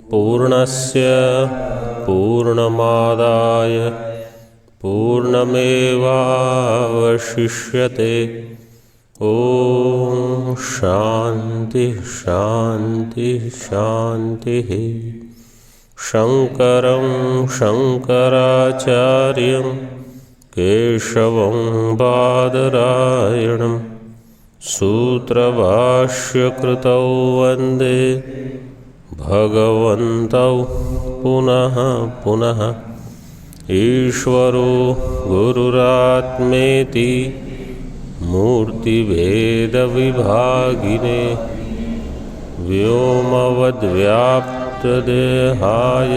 पूर्णस्य पूर्णमादाय पूर्णमेवावशिष्यते। ओम शांति शांति शांति। शंकरं शंकराचार्यं केशवं बादरायणं सूत्रभाष्यकृतौ वन्दे भगवन्तौ पुनः पुनः। ईश्वरो गुरुरात्मेति मूर्तिभेदविभागिने व्योमवद्व्याप्तदेहाय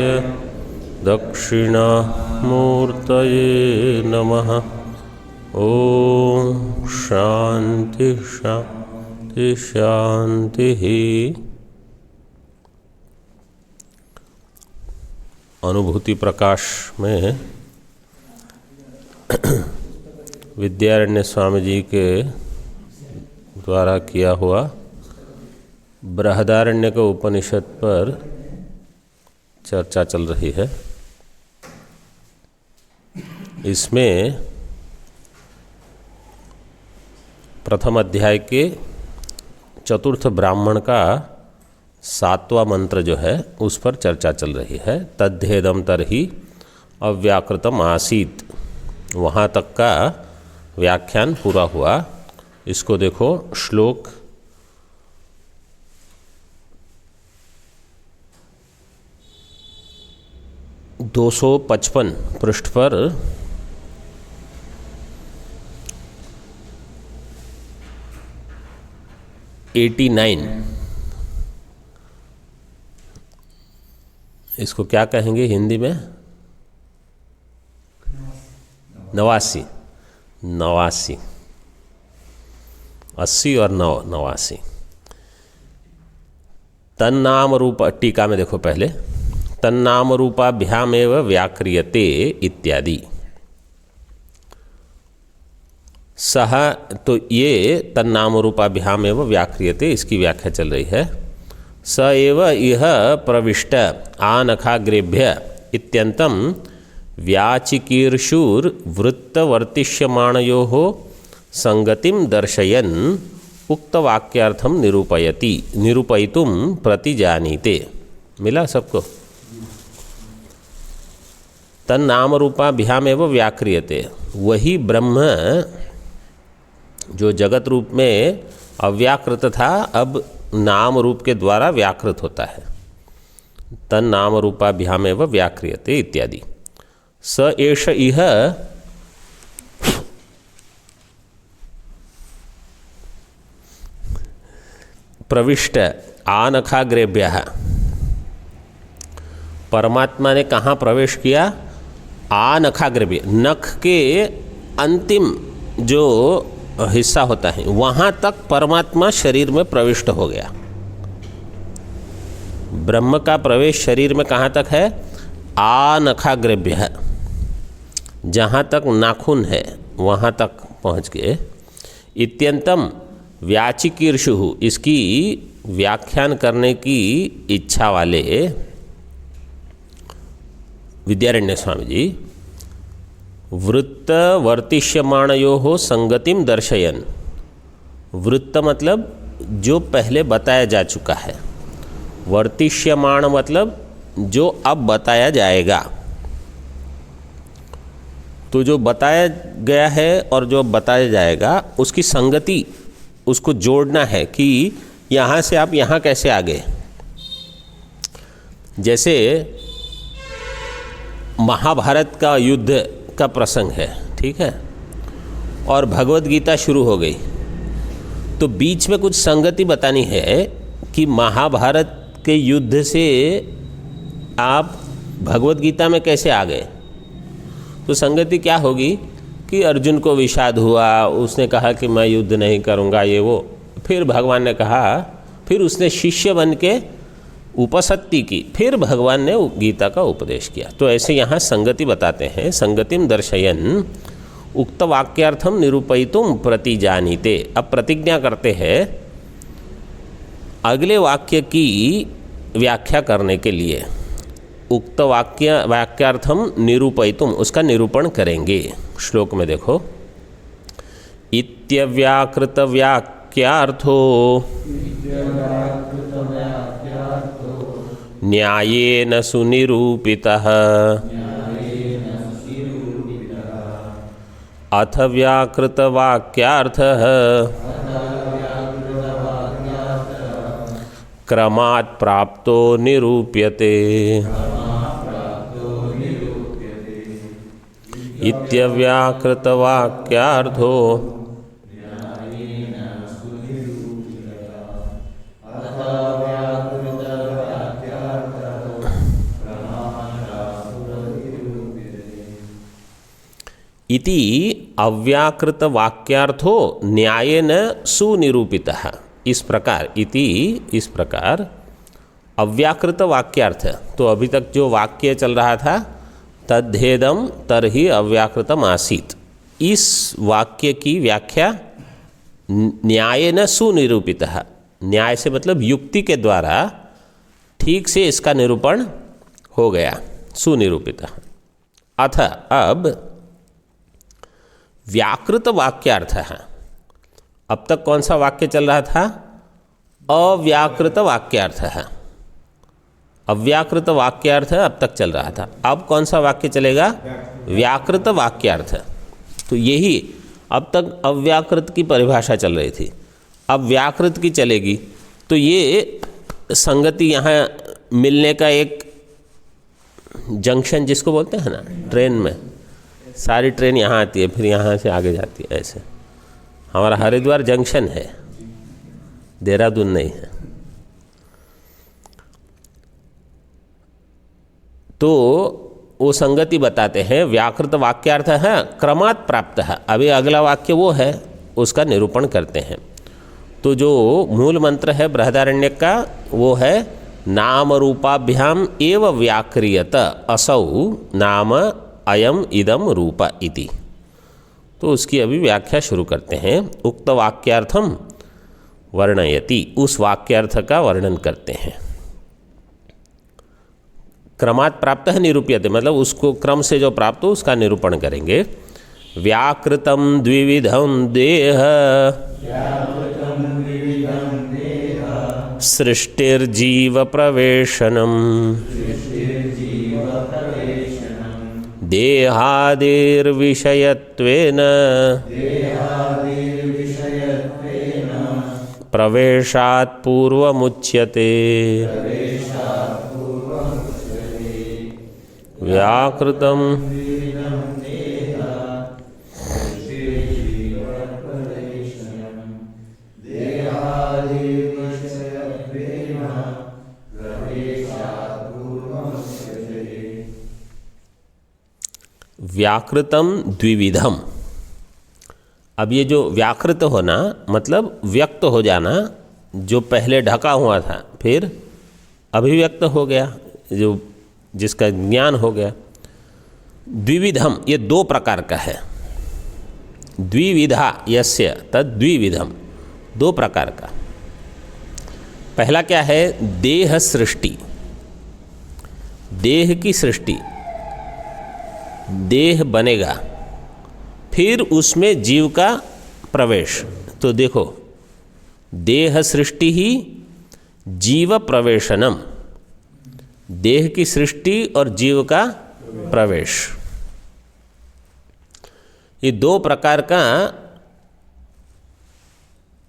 दक्षिणामूर्तये नमः। ओम शांति शांति शांति। अनुभूति प्रकाश में विद्यारण्य स्वामी जी के द्वारा किया हुआ बृहदारण्यक उपनिषद पर चर्चा चल रही है। इसमें प्रथम अध्याय के चतुर्थ ब्राह्मण का 7वां मंत्र जो है उस पर चर्चा चल रही है। तद्धेदम तरहि अव्याकृतम आसीत, वहाँ तक का व्याख्यान पूरा हुआ। इसको देखो, श्लोक 255 पृष्ठ पर इसको क्या कहेंगे हिंदी में? 89, 80 और 89। तन्नाम रूप, टीका में देखो पहले, तन्नाम रूपाभ्यामेव व्याक्रियते इत्यादि। सह, तो ये तन्नाम रूपाभ्यामेव व्याक्रियते, इसकी व्याख्या चल रही है। स एव इह प्रविष्ट आनखाग्रेभ्य इत्यन्तं व्याचिकीर्षुर्वृत्तवर्तिष्यमाणयोः संगतिं दर्शयन् उक्तवाक्यार्थं निरूपयितुं प्रतिजानीते। मिला सबको? तन्नाम रूपाभ्यामेव व्याक्रियते, वही ब्रह्म जो जगत रूप में अव्याकृत था अब नाम रूप के द्वारा व्याकृत होता है। तन्नाम रूपाभ्यामेव व्याक्रियते इत्यादि। स एष इह प्रविष्ट आनखाग्रेभ्यः, परमात्मा ने कहाँ प्रवेश किया? आनखाग्रेभ्य, नख के अंतिम जो हिस्सा होता है वहाँ तक परमात्मा शरीर में प्रविष्ट हो गया। ब्रह्म का प्रवेश शरीर में कहाँ तक है? आनखाग्रेभ्यः, जहाँ तक नाखून है वहाँ तक पहुँच गए। इत्यंतम व्याचिकीर्षु, इसकी व्याख्यान करने की इच्छा वाले विद्यारण्य स्वामी जी वृत्त वर्तिष्यमाणयोः संगतिम दर्शयन, वृत्त मतलब जो पहले बताया जा चुका है, वर्तिष्यमाण मतलब जो अब बताया जाएगा। तो जो बताया गया है और जो बताया जाएगा उसकी संगति, उसको जोड़ना है कि यहाँ से आप यहाँ कैसे आ गए। जैसे महाभारत का युद्ध का प्रसंग है, ठीक है, और भगवत गीता शुरू हो गई, तो बीच में कुछ संगति बतानी है कि महाभारत के युद्ध से आप भगवत गीता में कैसे आ गए। तो संगति क्या होगी कि अर्जुन को विषाद हुआ, उसने कहा कि मैं युद्ध नहीं करूँगा ये वो, फिर भगवान ने कहा, फिर उसने शिष्य बन के उपसत्ति की, फिर भगवान ने गीता का उपदेश किया। तो ऐसे यहाँ संगति बताते हैं। संगतिम दर्शयन उक्त वाक्यार्थम निरूपयितुम प्रतिजानीते। अब प्रतिज्ञा करते हैं अगले वाक्य की व्याख्या करने के लिए उक्त वाक्यार्थम निरूपयितुम, उसका निरूपण करेंगे। श्लोक में देखो, इत्यव्याकृत वाक्यार्थो न्यायेन सुनिरूपितः अथ व्याकृत वाक्यार्थः क्रमात् प्राप्तो निरूप्यते। इत्यव्याकृत वाक्यार्थो इति अव्याकृत वाक्यार्थो न्यायेन सुनिरूपितः। इस प्रकार, इति इस प्रकार, अव्याकृत वाक्यार्थ, तो अभी तक जो वाक्य चल रहा था तद्धेदम तरहि अव्याकृतम आसीत, इस वाक्य की व्याख्या न्यायेन सुनिरूपितः, न्याय से मतलब युक्ति के द्वारा ठीक से इसका निरूपण हो गया, सुनिरूपितः। अथ अब व्याकृत वाक्यार्थ है। अब तक कौन सा वाक्य चल रहा था? अव्याकृत वाक्यार्थ है। अव्याकृत वाक्यार्थ अब तक चल रहा था। अब कौन सा वाक्य चलेगा? व्याकृत वाक्यार्थ। तो यही अब तक अव्याकृत की परिभाषा चल रही थी, अब व्याकृत की चलेगी। तो ये संगति यहाँ मिलने का एक जंक्शन जिसको बोलते हैं ना, ट्रेन में सारी ट्रेन यहाँ आती है, फिर यहाँ से आगे जाती है। ऐसे हमारा हरिद्वार जंक्शन है, देहरादून नहीं है। तो वो संगति बताते हैं, व्याकृत वाक्यार्थ है क्रमात् प्राप्त है। अभी अगला वाक्य वो है, उसका निरूपण करते हैं। तो जो मूल मंत्र है बृहदारण्यक का वो है नाम रूपाभ्याम एव व्याक्रियत असौ नाम अयम इदम रूप इति। तो उसकी अभी व्याख्या शुरू करते हैं। उक्त वाक्यार्थम वर्णयति, उस वाक्यार्थ का वर्णन करते हैं। क्रमात् प्राप्त है निरूप्यते, मतलब उसको क्रम से जो प्राप्त हो उसका निरूपण करेंगे। व्याकृतम द्विविधम देह सृष्टिर्जीव प्रवेशनम देहादिर्विषयत्वेन प्रवेशात् पूर्वमुच्यते। व्याकृतम व्याकृतम द्विविधम। अब ये जो व्याकृत होना मतलब व्यक्त हो जाना, जो पहले ढका हुआ था फिर अभिव्यक्त हो गया, जो जिसका ज्ञान हो गया। द्विविधम ये दो प्रकार का है। द्विविधा यस्य तद द्विविधम, दो प्रकार का। पहला क्या है? देह सृष्टि, देह की सृष्टि, देह बनेगा फिर उसमें जीव का प्रवेश। तो देखो, देह सृष्टि ही जीव प्रवेशनम, देह की सृष्टि और जीव का प्रवेश, ये दो प्रकार का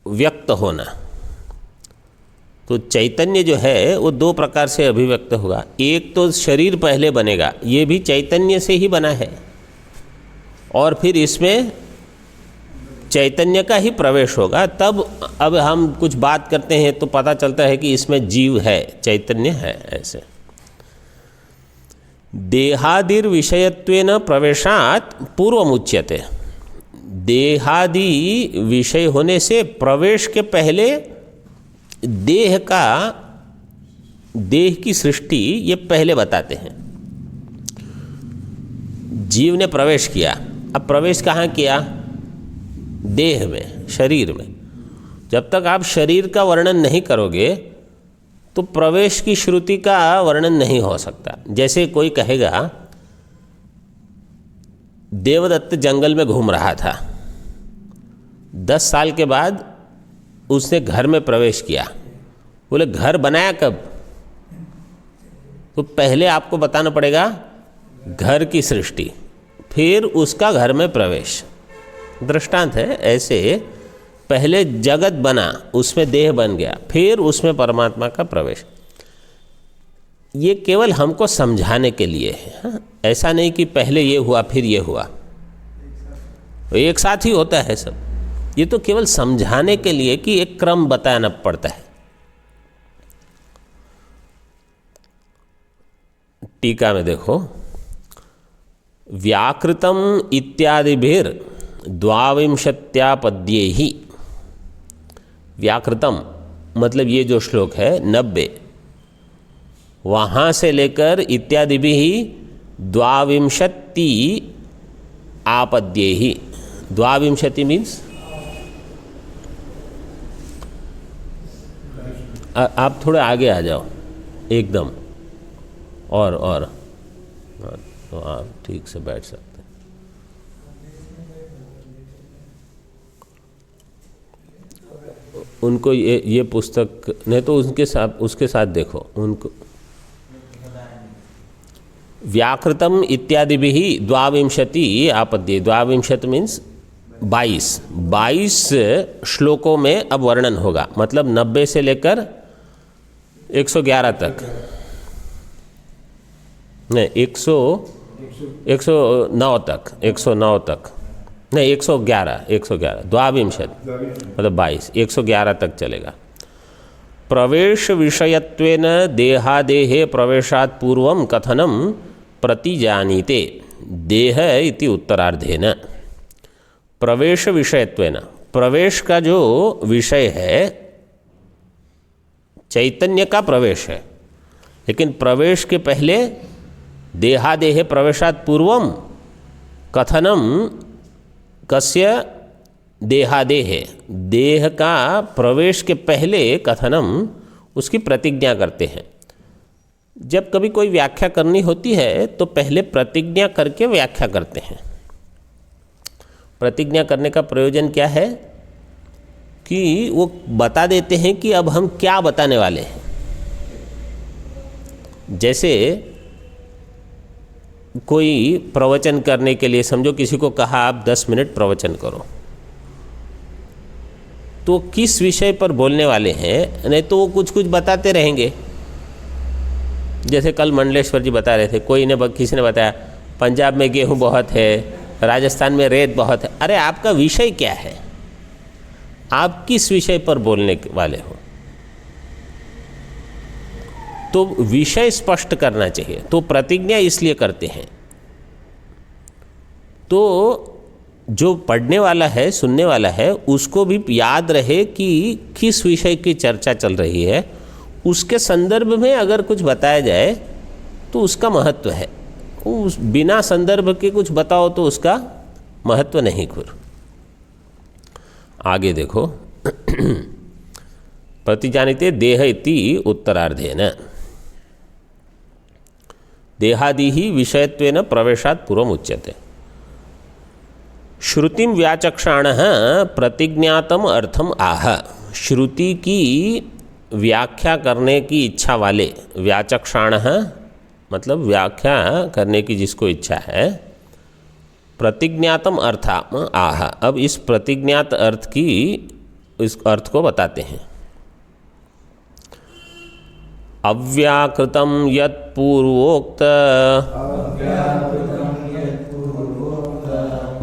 व्यक्त होना। तो चैतन्य जो है वो दो प्रकार से अभिव्यक्त होगा। एक तो शरीर पहले बनेगा, ये भी चैतन्य से ही बना है, और फिर इसमें चैतन्य का ही प्रवेश होगा। तब अब हम कुछ बात करते हैं तो पता चलता है कि इसमें जीव है, चैतन्य है। ऐसे देहादिर विषयत्वेन प्रवेशात् पूर्वमुच्यते, देहादि विषय होने से प्रवेश के पहले देह का, देह की सृष्टि ये पहले बताते हैं। जीव ने प्रवेश किया, अब प्रवेश कहाँ किया? देह में, शरीर में। जब तक आप शरीर का वर्णन नहीं करोगे तो प्रवेश की श्रुति का वर्णन नहीं हो सकता। जैसे कोई कहेगा देवदत्त जंगल में घूम रहा था, 10 साल के बाद उसने घर में प्रवेश किया। बोले घर बनाया कब? तो पहले आपको बताना पड़ेगा घर की सृष्टि, फिर उसका घर में प्रवेश। दृष्टांत है ऐसे, पहले जगत बना, उसमें देह बन गया, फिर उसमें परमात्मा का प्रवेश। ये केवल हमको समझाने के लिए है, हाँ? ऐसा नहीं कि पहले ये हुआ फिर ये हुआ, एक साथ ही होता है सब। ये तो केवल समझाने के लिए कि एक क्रम बताना पड़ता है। टीका में देखो, व्याकृतम इत्यादिभिर द्वाविंशत्या पद्येहि। व्याकृतम मतलब ये जो श्लोक है 90, वहाँ से लेकर इत्यादि भी ही द्वाविंशति आपद्येहि। द्वाविंशति मीन्स आप थोड़े आगे आ जाओ एकदम, और तो आप ठीक से बैठ सकते हैं। उनको ये पुस्तक नहीं तो उसके साथ देखो उनको। व्याकृतम इत्यादि भी ही द्वाविंशति आपद्ये। द्वाविंशति मीन्स 22 श्लोकों में अब वर्णन होगा, मतलब 90 से लेकर 111 तक, नहीं 109 तक, 109 तक नहीं 111 द्वाविंशति मतलब 22, 111 तक चलेगा। प्रवेश विषयत्वेन देहादेहे प्रवेशात् पूर्वं कथनं प्रतिजानीते देह इति उत्तरार्धेन। प्रवेश विषयत्वेन, प्रवेश का जो विषय है चैतन्य का प्रवेश है, लेकिन प्रवेश के पहले देहादेहे प्रवेशात् पूर्वं कथनम कस्य देहादेहे, देह का प्रवेश के पहले कथनम उसकी प्रतिज्ञा करते हैं। जब कभी कोई व्याख्या करनी होती है तो पहले प्रतिज्ञा करके व्याख्या करते हैं। प्रतिज्ञा करने का प्रयोजन क्या है कि वो बता देते हैं कि अब हम क्या बताने वाले हैं। जैसे कोई प्रवचन करने के लिए, समझो किसी को कहा आप 10 मिनट प्रवचन करो, तो किस विषय पर बोलने वाले हैं, नहीं तो वो कुछ कुछ बताते रहेंगे। जैसे कल मंडलेश्वर जी बता रहे थे, किसी ने बताया पंजाब में गेहूं बहुत है, राजस्थान में रेत बहुत है। अरे आपका विषय क्या है, आप किस विषय पर बोलने वाले हो, तो विषय स्पष्ट करना चाहिए। तो प्रतिज्ञा इसलिए करते हैं, तो जो पढ़ने वाला है, सुनने वाला है, उसको भी याद रहे कि किस विषय की चर्चा चल रही है। उसके संदर्भ में अगर कुछ बताया जाए तो उसका महत्व है, उस बिना संदर्भ के कुछ बताओ तो उसका महत्व नहीं। खुर आगे देखो, प्रतिजानीते देह इति उत्तरार्धेन देहादि ही विषयत्वेन प्रवेशात् पूर्वम उच्यते। श्रुतिम व्याचक्षाणः प्रतिज्ञातम अर्थम आह। श्रुति की व्याख्या करने की इच्छा वाले, व्याचक्षाणः मतलब व्याख्या करने की जिसको इच्छा है, प्रतिज्ञातम अर्थाम आह। अब इस प्रतिज्ञात अर्थ की, इस अर्थ को बताते हैं। अव्याकृतम यत् पूर्वोक्त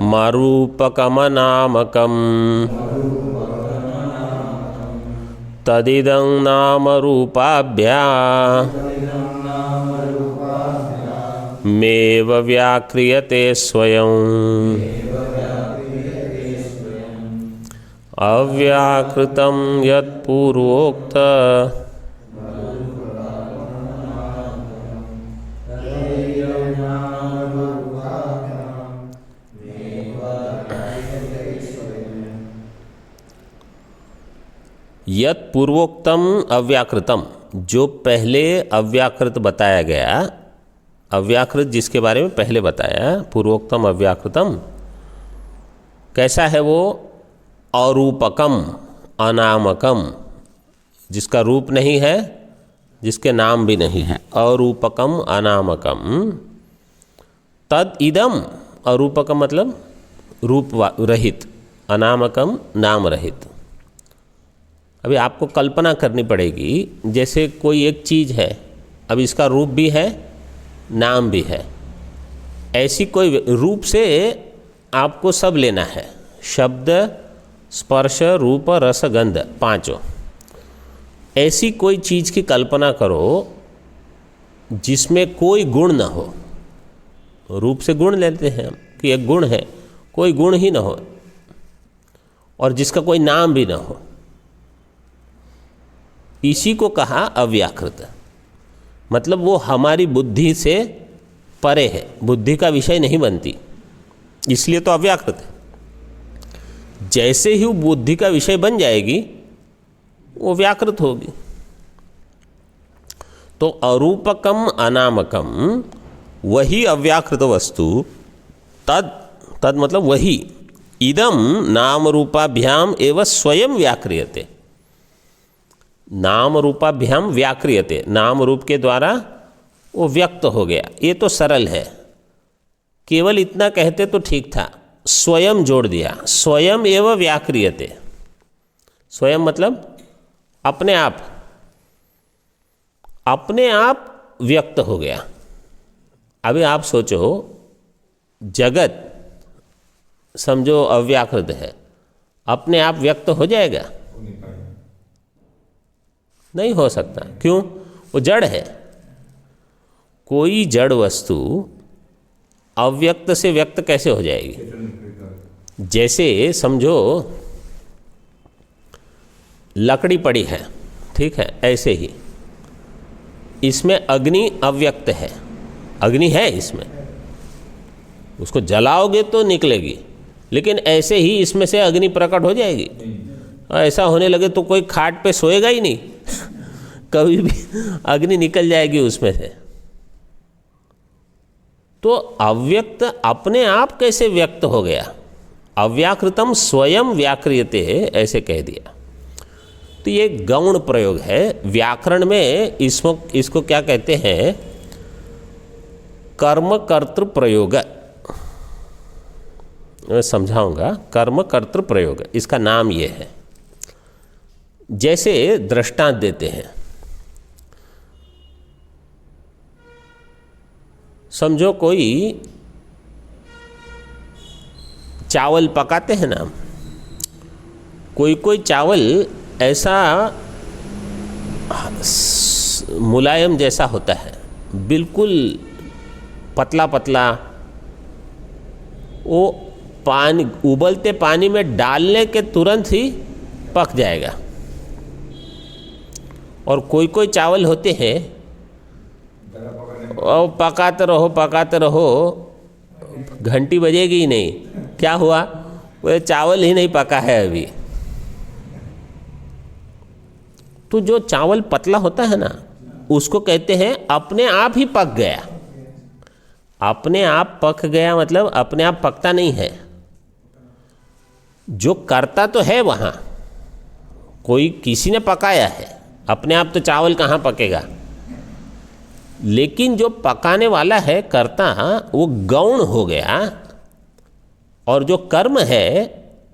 मरूपकमनामकम तदिदं नाम रूपाभ्या मेव व्याक्रियते स्वयं। अव्याकृतं यत् पूर्वोक्त यत् पूर्वोक्तम अव्याकृतम, जो पहले अव्याकृत बताया गया, अव्याकृत जिसके बारे में पहले बताया, पूर्वोक्तम अव्याकृतम, कैसा है वो? अरूपकम, अनामकम, जिसका रूप नहीं है, जिसके नाम भी नहीं है, अरूपकम अनामकम। तद इदम, अरूपकम मतलब रूप रहित, अनामकम नाम रहित। अभी आपको कल्पना करनी पड़ेगी, जैसे कोई एक चीज़ है, अब इसका रूप भी है, नाम भी है। ऐसी कोई रूप से आपको सब लेना है, शब्द, स्पर्श, रूप, रस, गंध, पांचों। ऐसी कोई चीज़ की कल्पना करो जिसमें कोई गुण न हो। रूप से गुण लेते हैं हम कि एक गुण है, कोई गुण ही न हो और जिसका कोई नाम भी न हो, इसी को कहा अव्याकृत। मतलब वो हमारी बुद्धि से परे है, बुद्धि का विषय नहीं बनती, इसलिए तो अव्याकृत है। जैसे ही वो बुद्धि का विषय बन जाएगी वो व्याकृत होगी। तो अरूपकम अनामकम, वही अव्याकृत वस्तु, तद मतलब वही, इदम नाम रूपाभ्याम एवं स्वयं व्याक्रियते, नाम रूपाभ्याम व्याक्रियते, नाम रूप के द्वारा वो व्यक्त हो गया। ये तो सरल है, केवल इतना कहते तो ठीक था, स्वयं जोड़ दिया, स्वयं एवं व्याक्रियते। स्वयं मतलब अपने आप व्यक्त हो गया। अभी आप सोचो, जगत समझो अव्याकृत है, अपने आप व्यक्त हो जाएगा? नहीं हो सकता। क्यों? वो जड़ है। कोई जड़ वस्तु अव्यक्त से व्यक्त कैसे हो जाएगी? जैसे समझो लकड़ी पड़ी है, ठीक है, ऐसे ही इसमें अग्नि अव्यक्त है, अग्नि है इसमें, उसको जलाओगे तो निकलेगी, लेकिन ऐसे ही इसमें से अग्नि प्रकट हो जाएगी? ऐसा होने लगे तो कोई खाट पे सोएगा ही नहीं कभी भी अग्नि निकल जाएगी उसमें से। तो अव्यक्त अपने आप कैसे व्यक्त हो गया? अव्याकृतम स्वयं व्याक्रियते, ऐसे कह दिया। तो ये गौण प्रयोग है व्याकरण में। इसको क्या कहते हैं? कर्म कर्तृ प्रयोग। मैं समझाऊंगा। कर्म कर्तृ प्रयोग, इसका नाम ये है। जैसे दृष्टांत देते हैं, समझो कोई चावल पकाते हैं ना, कोई चावल ऐसा मुलायम जैसा होता है, बिल्कुल पतला पतला, वो पानी, उबलते पानी में डालने के तुरंत ही पक जाएगा। और कोई चावल होते हैं और पकाते रहो, घंटी बजेगी ही नहीं, क्या हुआ? वो चावल ही नहीं पका है अभी। तो जो चावल पतला होता है ना, उसको कहते हैं अपने आप ही पक गया। अपने आप पक गया मतलब अपने आप पकता नहीं है, जो करता तो है वहाँ, कोई किसी ने पकाया है। अपने आप तो चावल कहाँ पकेगा? लेकिन जो पकाने वाला है, कर्ता, वो गौण हो गया, और जो कर्म है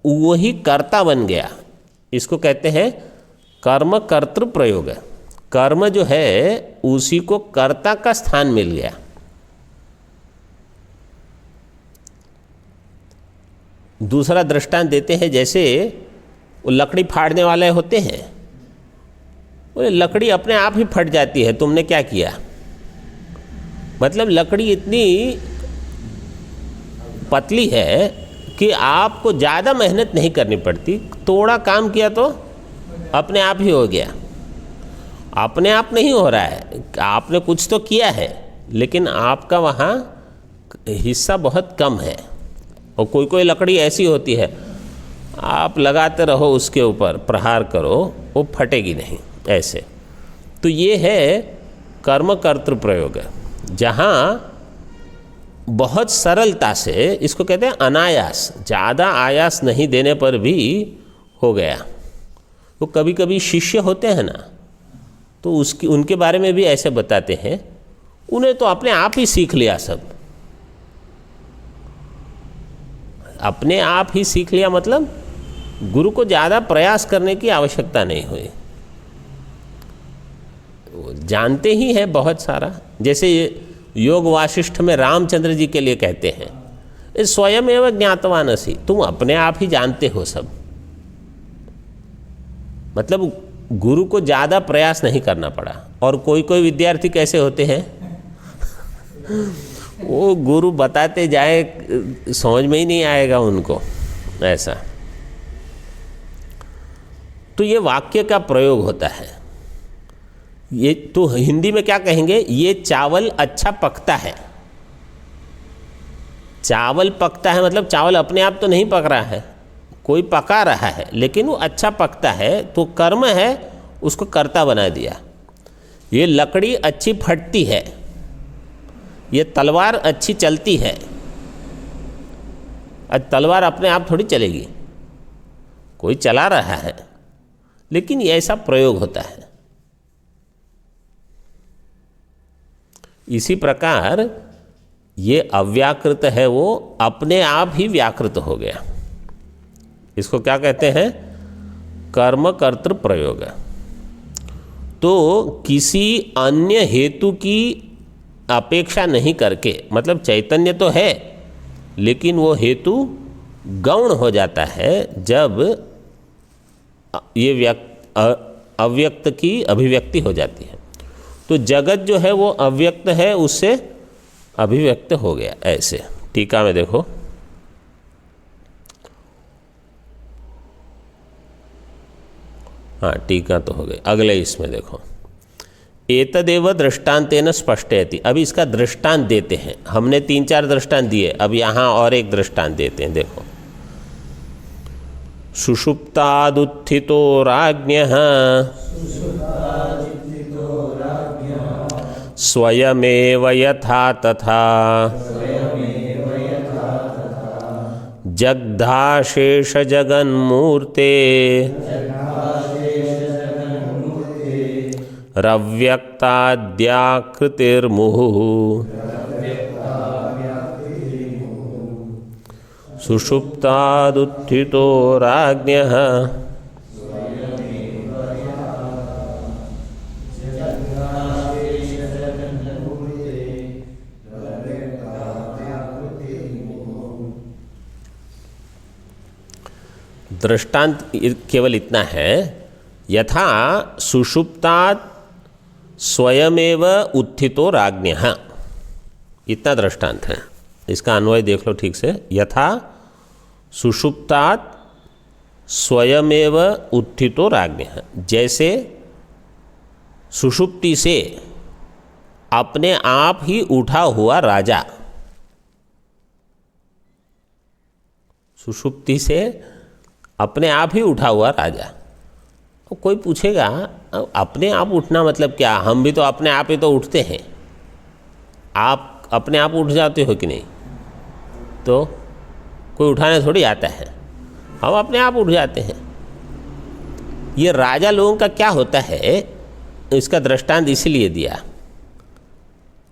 वही कर्ता बन गया। इसको कहते हैं कर्म कर्तृ प्रयोग। कर्म जो है उसी को कर्ता का स्थान मिल गया। दूसरा दृष्टांत देते हैं, जैसे वो लकड़ी फाड़ने वाले होते हैं, बोले लकड़ी अपने आप ही फट जाती है, तुमने क्या किया? मतलब लकड़ी इतनी पतली है कि आपको ज़्यादा मेहनत नहीं करनी पड़ती, थोड़ा काम किया तो अपने आप ही हो गया। अपने आप नहीं हो रहा है, आपने कुछ तो किया है, लेकिन आपका वहाँ हिस्सा बहुत कम है। और कोई लकड़ी ऐसी होती है, आप लगाते रहो उसके ऊपर, प्रहार करो, वो फटेगी नहीं ऐसे। तो ये है कर्म कर्तृ प्रयोग, जहाँ बहुत सरलता से, इसको कहते हैं अनायास, ज़्यादा आयास नहीं देने पर भी हो गया। तो कभी कभी शिष्य होते हैं ना, तो उनके बारे में भी ऐसे बताते हैं, उन्हें तो अपने आप ही सीख लिया सब, अपने आप ही सीख लिया, मतलब गुरु को ज़्यादा प्रयास करने की आवश्यकता नहीं हुई, जानते ही है बहुत सारा। जैसे योग वासिष्ठ में रामचंद्र जी के लिए कहते हैं, स्वयं एवं ज्ञातवान असि, तुम अपने आप ही जानते हो सब। मतलब गुरु को ज़्यादा प्रयास नहीं करना पड़ा। और कोई कोई विद्यार्थी कैसे होते हैं वो गुरु बताते जाए, समझ में ही नहीं आएगा उनको, ऐसा। तो ये वाक्य का प्रयोग होता है। ये तो हिंदी में क्या कहेंगे, ये चावल अच्छा पकता है। चावल पकता है मतलब चावल अपने आप तो नहीं पक रहा है, कोई पका रहा है, लेकिन वो अच्छा पकता है, तो कर्म है उसको कर्ता बना दिया। ये लकड़ी अच्छी फटती है, ये तलवार अच्छी चलती है। तलवार अपने आप थोड़ी चलेगी, कोई चला रहा है, लेकिन ये ऐसा प्रयोग होता है। इसी प्रकार ये अव्याकृत है, वो अपने आप ही व्याकृत हो गया। इसको क्या कहते हैं, कर्म कर्तृ प्रयोग। तो किसी अन्य हेतु की अपेक्षा नहीं करके, मतलब चैतन्य तो है लेकिन वो हेतु गौण हो जाता है जब ये अव्यक्त की अभिव्यक्ति हो जाती है। तो जगत जो है वो अव्यक्त है, उससे अभिव्यक्त हो गया। ऐसे टीका में देखो, हाँ टीका तो हो गई। अगले इसमें देखो, एतदेव दृष्टांतेन स्पष्टयति। अभी इसका दृष्टांत देते हैं, हमने 3-4 दृष्टांत दिए, अब यहाँ और एक दृष्टांत देते हैं। देखो, सुषुप्तादुत्थितो राज्ञः स्वयमेव यथा तथा जग्धाशेष जगन्मूर्ते रव्यक्ताद्याकृतिर्मुहुः सुषुप्तादुत्थितो राज्ञः दृष्टांत केवल इतना है, यथा सुषुप्तात् स्वयमेव उत्थितो राज्ञः, इतना दृष्टांत है। इसका अन्वय देख लो ठीक से। यथा सुषुप्तात् स्वयमेव उत्थितो राज्ञः, जैसे सुषुप्ति से अपने आप ही उठा हुआ राजा, सुषुप्ति से अपने आप ही उठा हुआ राजा। तो कोई पूछेगा अपने आप उठना मतलब क्या, हम भी तो अपने आप ही तो उठते हैं, आप अपने आप उठ जाते हो कि नहीं? तो कोई उठाने थोड़ी आता है, हम अपने आप उठ जाते हैं। ये राजा लोगों का क्या होता है, इसका दृष्टांत इसीलिए दिया।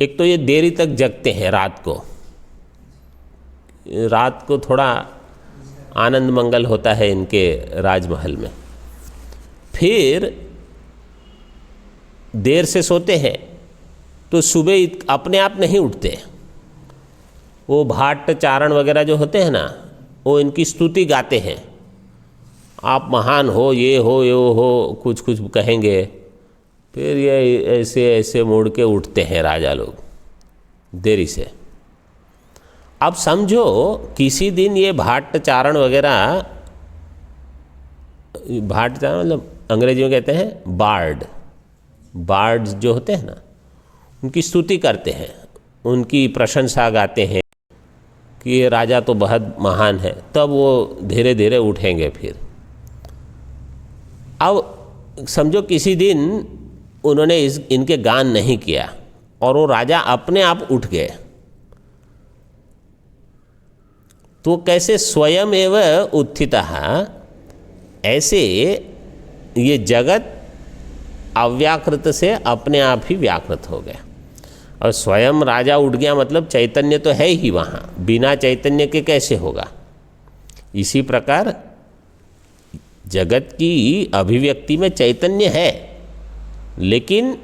एक तो ये देरी तक जगते हैं, रात को थोड़ा आनंद मंगल होता है इनके राजमहल में, फिर देर से सोते हैं, तो सुबह अपने आप नहीं उठते। वो भाट चारण वगैरह जो होते हैं ना, वो इनकी स्तुति गाते हैं, आप महान हो, ये हो, ये हो, कुछ कुछ कहेंगे, फिर ये ऐसे ऐसे मुड़ के उठते हैं राजा लोग देरी से। अब समझो किसी दिन ये भाट चारण वगैरह, भाट चारण मतलब अंग्रेजी में कहते हैं बार्ड्स जो होते हैं ना, उनकी स्तुति करते हैं, उनकी प्रशंसा गाते हैं कि ये राजा तो बहुत महान है, तब वो धीरे धीरे उठेंगे। फिर अब समझो किसी दिन उन्होंने इनके गान नहीं किया और वो राजा अपने आप उठ गए। तो कैसे स्वयं एव उत्थितः, ऐसे ये जगत अव्याकृत से अपने आप ही व्याकृत हो गया। और स्वयं राजा उठ गया मतलब चैतन्य तो है ही वहाँ, बिना चैतन्य के कैसे होगा। इसी प्रकार जगत की अभिव्यक्ति में चैतन्य है, लेकिन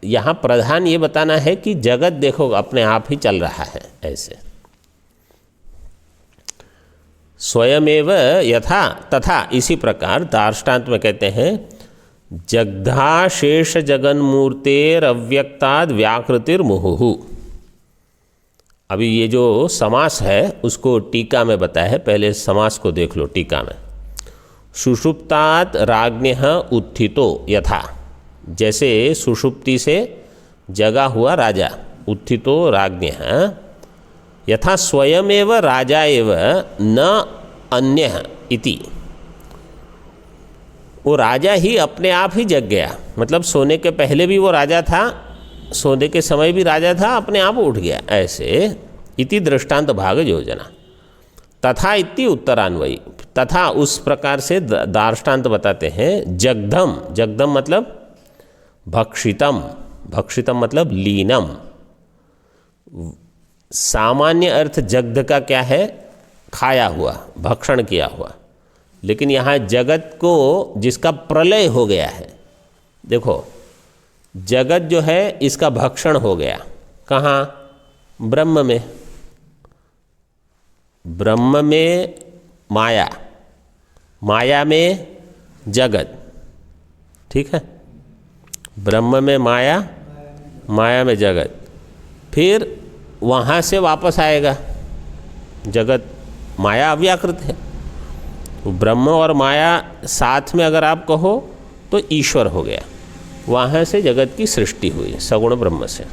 यहाँ प्रधान ये बताना है कि जगत देखो अपने आप ही चल रहा है ऐसे। स्वयमेव यथा तथा, इसी प्रकार दार्ष्टान्त में कहते हैं जगधा शेष जगन मूर्तेर अव्यक्ताद व्याकृतिर्मुहुः। अभी ये जो समास है उसको टीका में बताया है, पहले समास को देख लो टीका में। सुषुप्तात् राज्ञः उत्थितो यथा, जैसे सुषुप्ति से जगा हुआ राजा, उत्थितो राज्ञः, यथा स्वयमेव राजा एव न अन्यः इति। वो राजा ही अपने आप ही जग गया, मतलब सोने के पहले भी वो राजा था, सोने के समय भी राजा था, अपने आप उठ गया ऐसे। इति दृष्टांत भाग योजना। तथा इति उत्तरान्वयी, तथा उस प्रकार से दार्ष्टान्त बताते हैं। जगधम, जगधम मतलब भक्षितम, भक्षितम मतलब लीनम। सामान्य अर्थ जग्ध का क्या है? खाया हुआ, भक्षण किया हुआ। लेकिन यहाँ जगत को जिसका प्रलय हो गया है, देखो जगत जो है इसका भक्षण हो गया कहाँ? ब्रह्म में। ब्रह्म में माया, माया में जगत, ठीक है। ब्रह्म में माया, माया में जगत, फिर वहाँ से वापस आएगा जगत। माया अव्याकृत है, ब्रह्म और माया साथ में अगर आप कहो तो ईश्वर हो गया। वहाँ से जगत की सृष्टि हुई सगुण ब्रह्म से।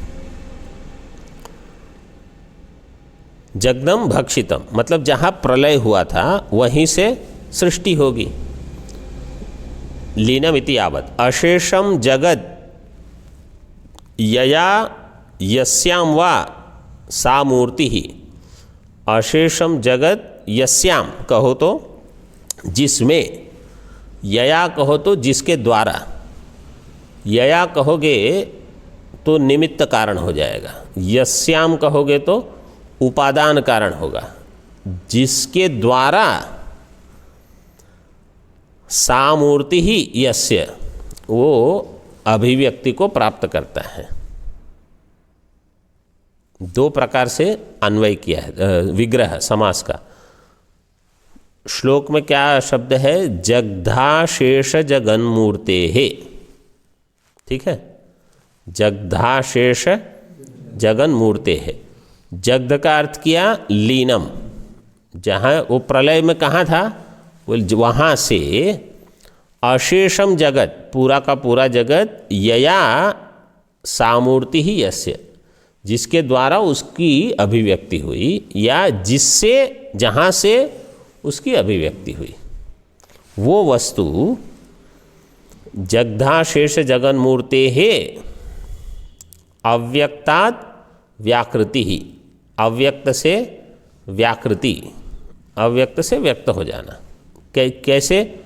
जगदम भक्षितम मतलब जहाँ प्रलय हुआ था वहीं से सृष्टि होगी। लीनम इति यावत् अशेषम जगत यया यस्याम वा सा मूर्ति ही। अशेषम जगत यस्याम कहो तो जिसमें, यया कहो तो जिसके द्वारा, यया कहोगे तो निमित्त कारण हो जाएगा, यस्याम कहोगे तो उपादान कारण होगा। जिसके द्वारा सा मूर्ति ही यस्य, वो अभिव्यक्ति को प्राप्त करता है। दो प्रकार से अन्वय किया है विग्रह समास का। श्लोक में क्या शब्द है? जगधा शेष जगन मूर्ते है, ठीक है। जगधा शेष जगन मूर्ते है। जगध का अर्थ किया लीनम, जहाँ वो प्रलय में कहाँ था, वो वहाँ से अशेषम जगत, पूरा का पूरा जगत, यया सामूर्ति ही यस्य, जिसके द्वारा उसकी अभिव्यक्ति हुई, या जिससे, जहाँ से उसकी अभिव्यक्ति हुई, वो वस्तु जगधा शेष जगन मूर्ते है अव्यक्तात् व्याकृति ही। अव्यक्त से व्याकृति, अव्यक्त से व्यक्त हो जाना। कैसे?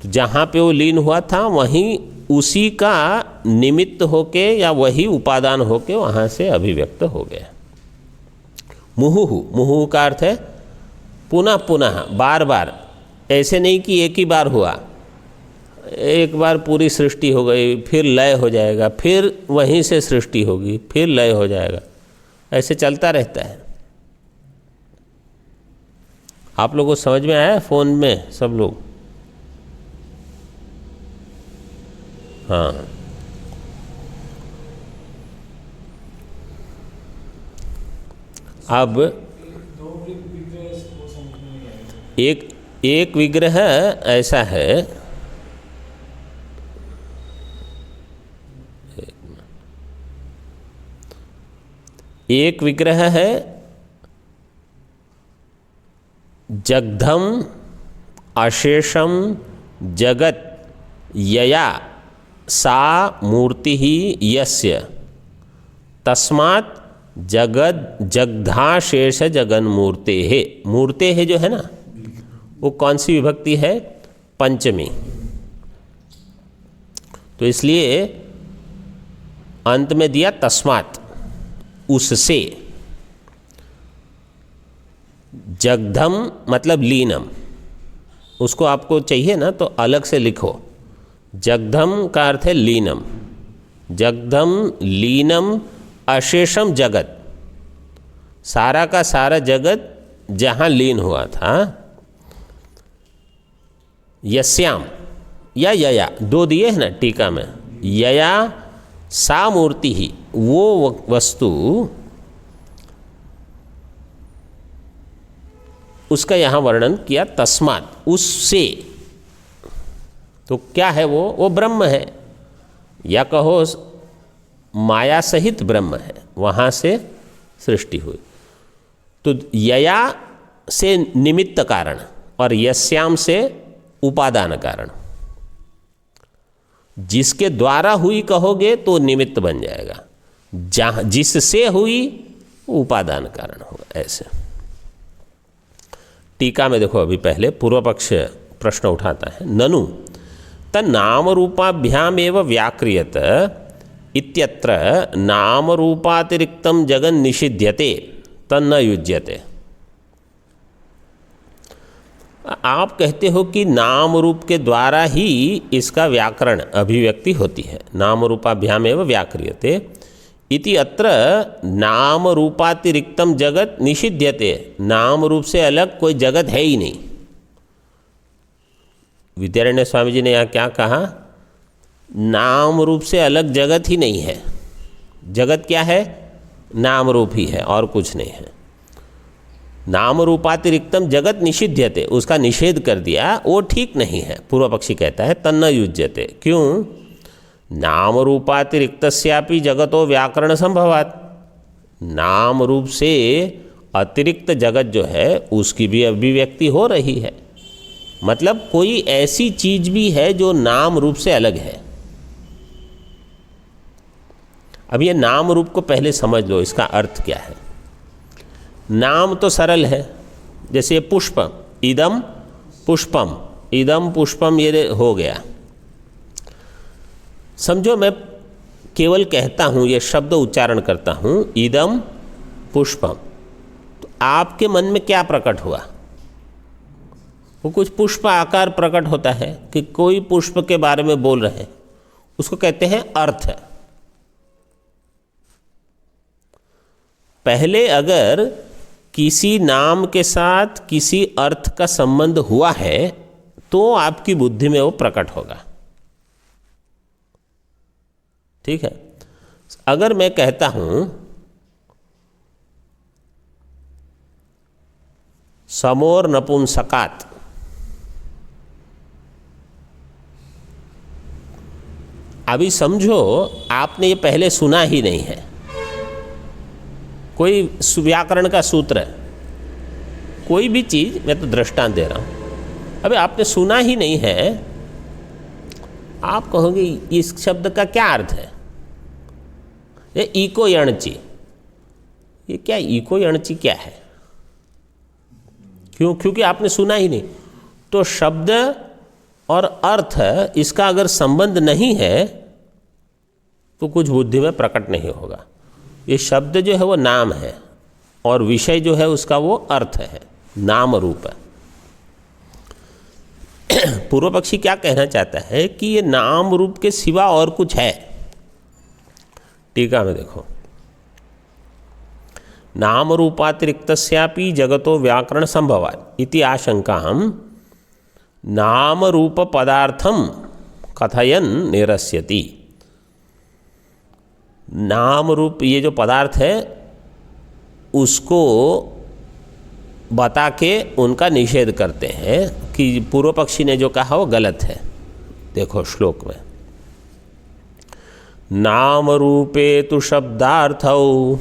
जहाँ पे वो लीन हुआ था वहीं उसी का निमित्त होके या वही उपादान होके वहाँ से अभिव्यक्त हो गया। मुहुहु, मुहुहु का अर्थ है पुनः पुनः, बार बार। ऐसे नहीं कि एक ही बार हुआ, एक बार पूरी सृष्टि हो गई, फिर लय हो जाएगा, फिर वहीं से सृष्टि होगी, फिर लय हो जाएगा, ऐसे चलता रहता है। आप लोगों को समझ में आया फोन में सब लोग? हाँ, अब एक विग्रह ऐसा है, एक विग्रह है जगधम अशेषम जगत यया सा मूर्ति ही यस्य तस्मात् जगद जगधाशेष जगन मूर्ते है। मूर्ते है जो है ना, वो कौन सी विभक्ति है? पंचमी। तो इसलिए अंत में दिया तस्मात्, उससे। जगधम मतलब लीनम, उसको आपको चाहिए ना तो अलग से लिखो। जगधम का अर्थ है लीनम। जगधम लीनम अशेषम जगत, सारा का सारा जगत जहाँ लीन हुआ था। यस्याम या यया, दो दिए हैं ना टीका में। यया सा मूर्ति ही, वो वस्तु, उसका यहाँ वर्णन किया तस्मात्, उससे। तो क्या है वो ब्रह्म है, या कहो माया सहित ब्रह्म है, वहाँ से सृष्टि हुई। तो यया से निमित्त कारण और यस्याम से उपादान कारण। जिसके द्वारा हुई कहोगे तो निमित्त बन जाएगा, जहाँ जिससे हुई वो उपादान कारण होगा। ऐसे टीका में देखो, अभी पहले पूर्व पक्ष प्रश्न उठाता है, ननु तन्नाम रूपाभ्याम एव व्याक्रियत इत्यत्र नाम रूपातिरिक्तम जगन निषिध्यते तन्न युज्यते। आप कहते हो कि नाम रूप के द्वारा ही इसका व्याकरण अभिव्यक्ति होती है। नाम रूपाभ्याम एव व्याक्रियते इति अत्र नाम रूपातिरिक्तम जगत निषिध्यते। नाम रूप से अलग कोई जगत है ही नहीं। विद्यारण्य स्वामी जी ने यहाँ क्या कहा? नाम रूप से अलग जगत ही नहीं है। जगत क्या है? नाम रूप ही है और कुछ नहीं है। नाम रूपातिरिक्तम जगत निषिध्यते, उसका निषेध कर दिया, वो ठीक नहीं है। पूर्व पक्षी कहता है तन्न युज्यते। क्यों? नाम रूपातिरिक्तस्यापि जगतो व्याकरण संभवात्। नाम रूप से अतिरिक्त जगत जो है उसकी भी अभिव्यक्ति हो रही है। मतलब कोई ऐसी चीज भी है जो नाम रूप से अलग है। अब ये नाम रूप को पहले समझ लो, इसका अर्थ क्या है। नाम तो सरल है, जैसे पुष्प, इदम पुष्पम, इदम पुष्पम, ये हो गया। समझो मैं केवल कहता हूँ, ये शब्द उच्चारण करता हूँ, इदम पुष्पम, तो आपके मन में क्या प्रकट हुआ? वो कुछ पुष्प आकार प्रकट होता है कि कोई पुष्प के बारे में बोल रहे हैं, उसको कहते हैं अर्थ। पहले अगर किसी नाम के साथ किसी अर्थ का संबंध हुआ है तो आपकी बुद्धि में वो प्रकट होगा। ठीक है। अगर मैं कहता हूं समोर नपुंसकात, अभी समझो आपने ये पहले सुना ही नहीं है, कोई व्याकरण का सूत्र है, कोई भी चीज, मैं तो दृष्टांत दे रहा हूं, अभी आपने सुना ही नहीं है, आप कहोगे इस शब्द का क्या अर्थ है? ये इको यणची, ये क्या इको यणची क्या है? क्यों? क्योंकि आपने सुना ही नहीं। तो शब्द और अर्थ इसका अगर संबंध नहीं है तो कुछ बुद्धि में प्रकट नहीं होगा। ये शब्द जो है वो नाम है और विषय जो है उसका वो अर्थ है, नाम रूप है। पूर्व पक्षी क्या कहना चाहता है कि ये नाम रूप के सिवा और कुछ है। टीका में देखो, नाम रूपातिरिक्तस्यापि जगतो व्याकरण संभवात् इति आशंकां नाम रूप पदार्थम कथयन निरस्यति। नाम रूप ये जो पदार्थ है उसको बता के उनका निषेध करते हैं कि पूर्व पक्षी ने जो कहा वो गलत है। देखो श्लोक में, नाम रूपे तु शब्दार्थौ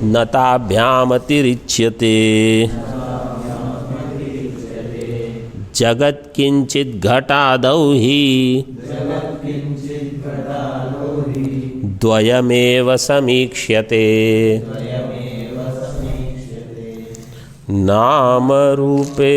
नताभ्याम अतिरिच्यते जगत किंचित घटादौ ही द्वयमेव समीक्ष्यते नाम रूपे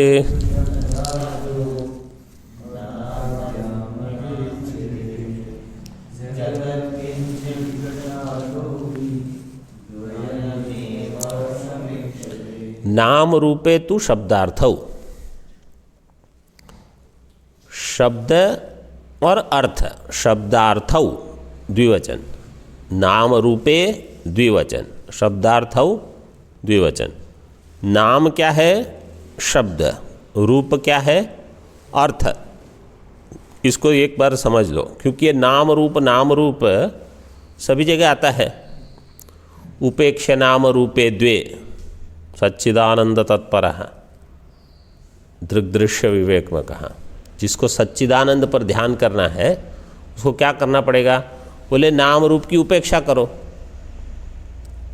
नाम रूपे तु शब्दार्थौ। शब्द और अर्थ, शब्दार्थौ द्विवचन, नाम रूपे द्विवचन, शब्दार्थौ द्विवचन। नाम क्या है? शब्द। रूप क्या है? अर्थ। इसको एक बार समझ लो, क्योंकि ये नाम रूप सभी जगह आता है। उपेक्ष नाम रूपे द्वे सच्चिदानंद तत्परः, दृग्दृश्य विवेक में कहा। जिसको सच्चिदानंद पर ध्यान करना है उसको क्या करना पड़ेगा? बोले नाम रूप की उपेक्षा करो।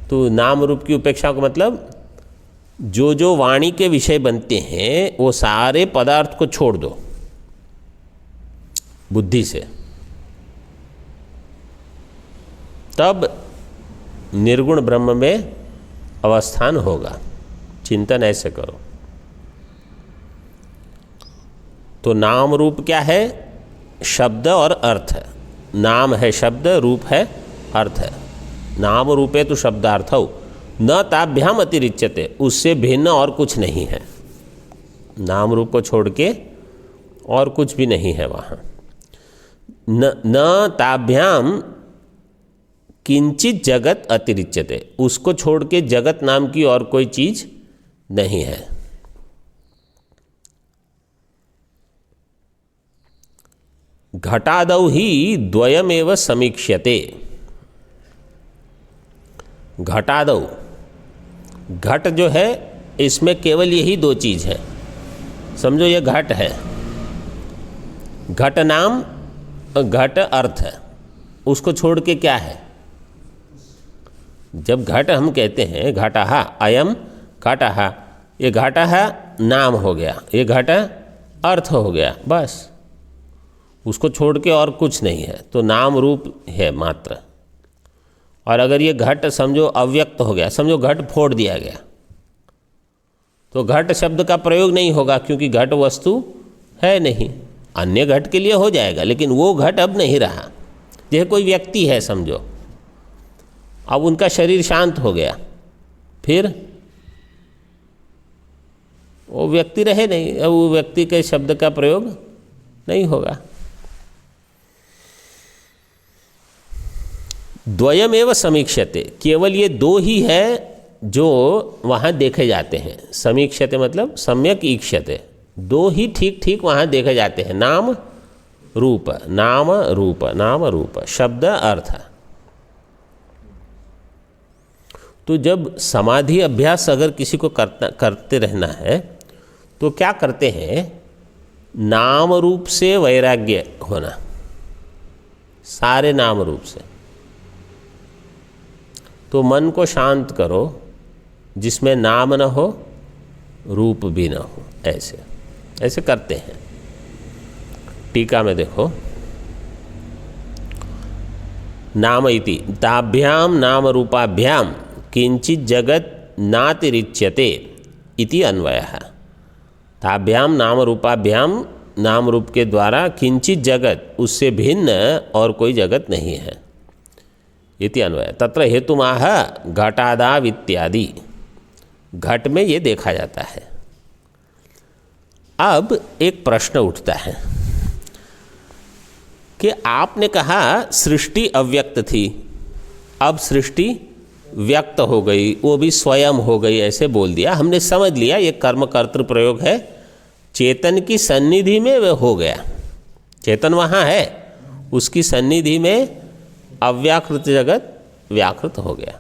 तो नाम रूप की उपेक्षा का मतलब जो जो वाणी के विषय बनते हैं वो सारे पदार्थ को छोड़ दो बुद्धि से, तब निर्गुण ब्रह्म में अवस्थान होगा। चिंतन ऐसे करो। तो नाम रूप क्या है? शब्द और अर्थ। नाम है शब्द, रूप है अर्थ। नाम रूपे तो शब्दार्थौ न ताभ्याम अतिरिच्यते, उससे भिन्न और कुछ नहीं है। नाम रूप को छोड़ के और कुछ भी नहीं है वहाँ। न ताभ्याम किंचित जगत अतिरिच्यते, उसको छोड़ के जगत नाम की और कोई चीज नहीं है। घटादौ ही द्वयमेव समीक्ष्यते। घटादौ, घट जो है इसमें केवल यही दो चीज है। समझो ये घट है, घट नाम घट अर्थ है। उसको छोड़ के क्या है? जब घट हम कहते हैं घटः, अयम घटः, ये घटः नाम हो गया, ये घट अर्थ हो गया, बस। उसको छोड़ के और कुछ नहीं है, तो नाम रूप है मात्र। और अगर ये घट समझो अव्यक्त हो गया, समझो घट फोड़ दिया गया, तो घट शब्द का प्रयोग नहीं होगा, क्योंकि घट वस्तु है नहीं। अन्य घट के लिए हो जाएगा, लेकिन वो घट अब नहीं रहा। यह कोई व्यक्ति है समझो, अब उनका शरीर शांत हो गया, फिर वो व्यक्ति रहे नहीं, अब वो व्यक्ति के शब्द का प्रयोग नहीं होगा। द्वयमेव समीक्ष्यते, केवल ये दो ही है जो वहाँ देखे जाते हैं। समीक्ष्यते मतलब सम्यक ईक्ष्यते, दो ही ठीक ठीक वहाँ देखे जाते हैं। नाम रूप, नाम रूप, नाम रूप, शब्द अर्थ। तो जब समाधि अभ्यास अगर किसी को करते रहना है तो क्या करते हैं? नाम रूप से वैराग्य होना, सारे नाम रूप से। तो मन को शांत करो जिसमें नाम न हो, रूप भी न हो, ऐसे ऐसे करते हैं। टीका में देखो, नाम इति ताभ्याम नाम रूपाभ्याम किंचित जगत नातिरिच्यते इति अन्वयः। ताभ्याम नाम रूपाभ्याम, नाम रूप के द्वारा किंचित जगत, उससे भिन्न और कोई जगत नहीं है, इति अन्वय। तत्र हेतुमाह घटादाव इत्यादि, घट में ये देखा जाता है। अब एक प्रश्न उठता है कि आपने कहा सृष्टि अव्यक्त थी, अब सृष्टि व्यक्त हो गई, वो भी स्वयं हो गई, ऐसे बोल दिया। हमने समझ लिया ये कर्म कर्तृ प्रयोग है, चेतन की सन्निधि में वह हो गया। चेतन वहाँ है, उसकी सन्निधि में अव्याकृत जगत व्याकृत हो गया।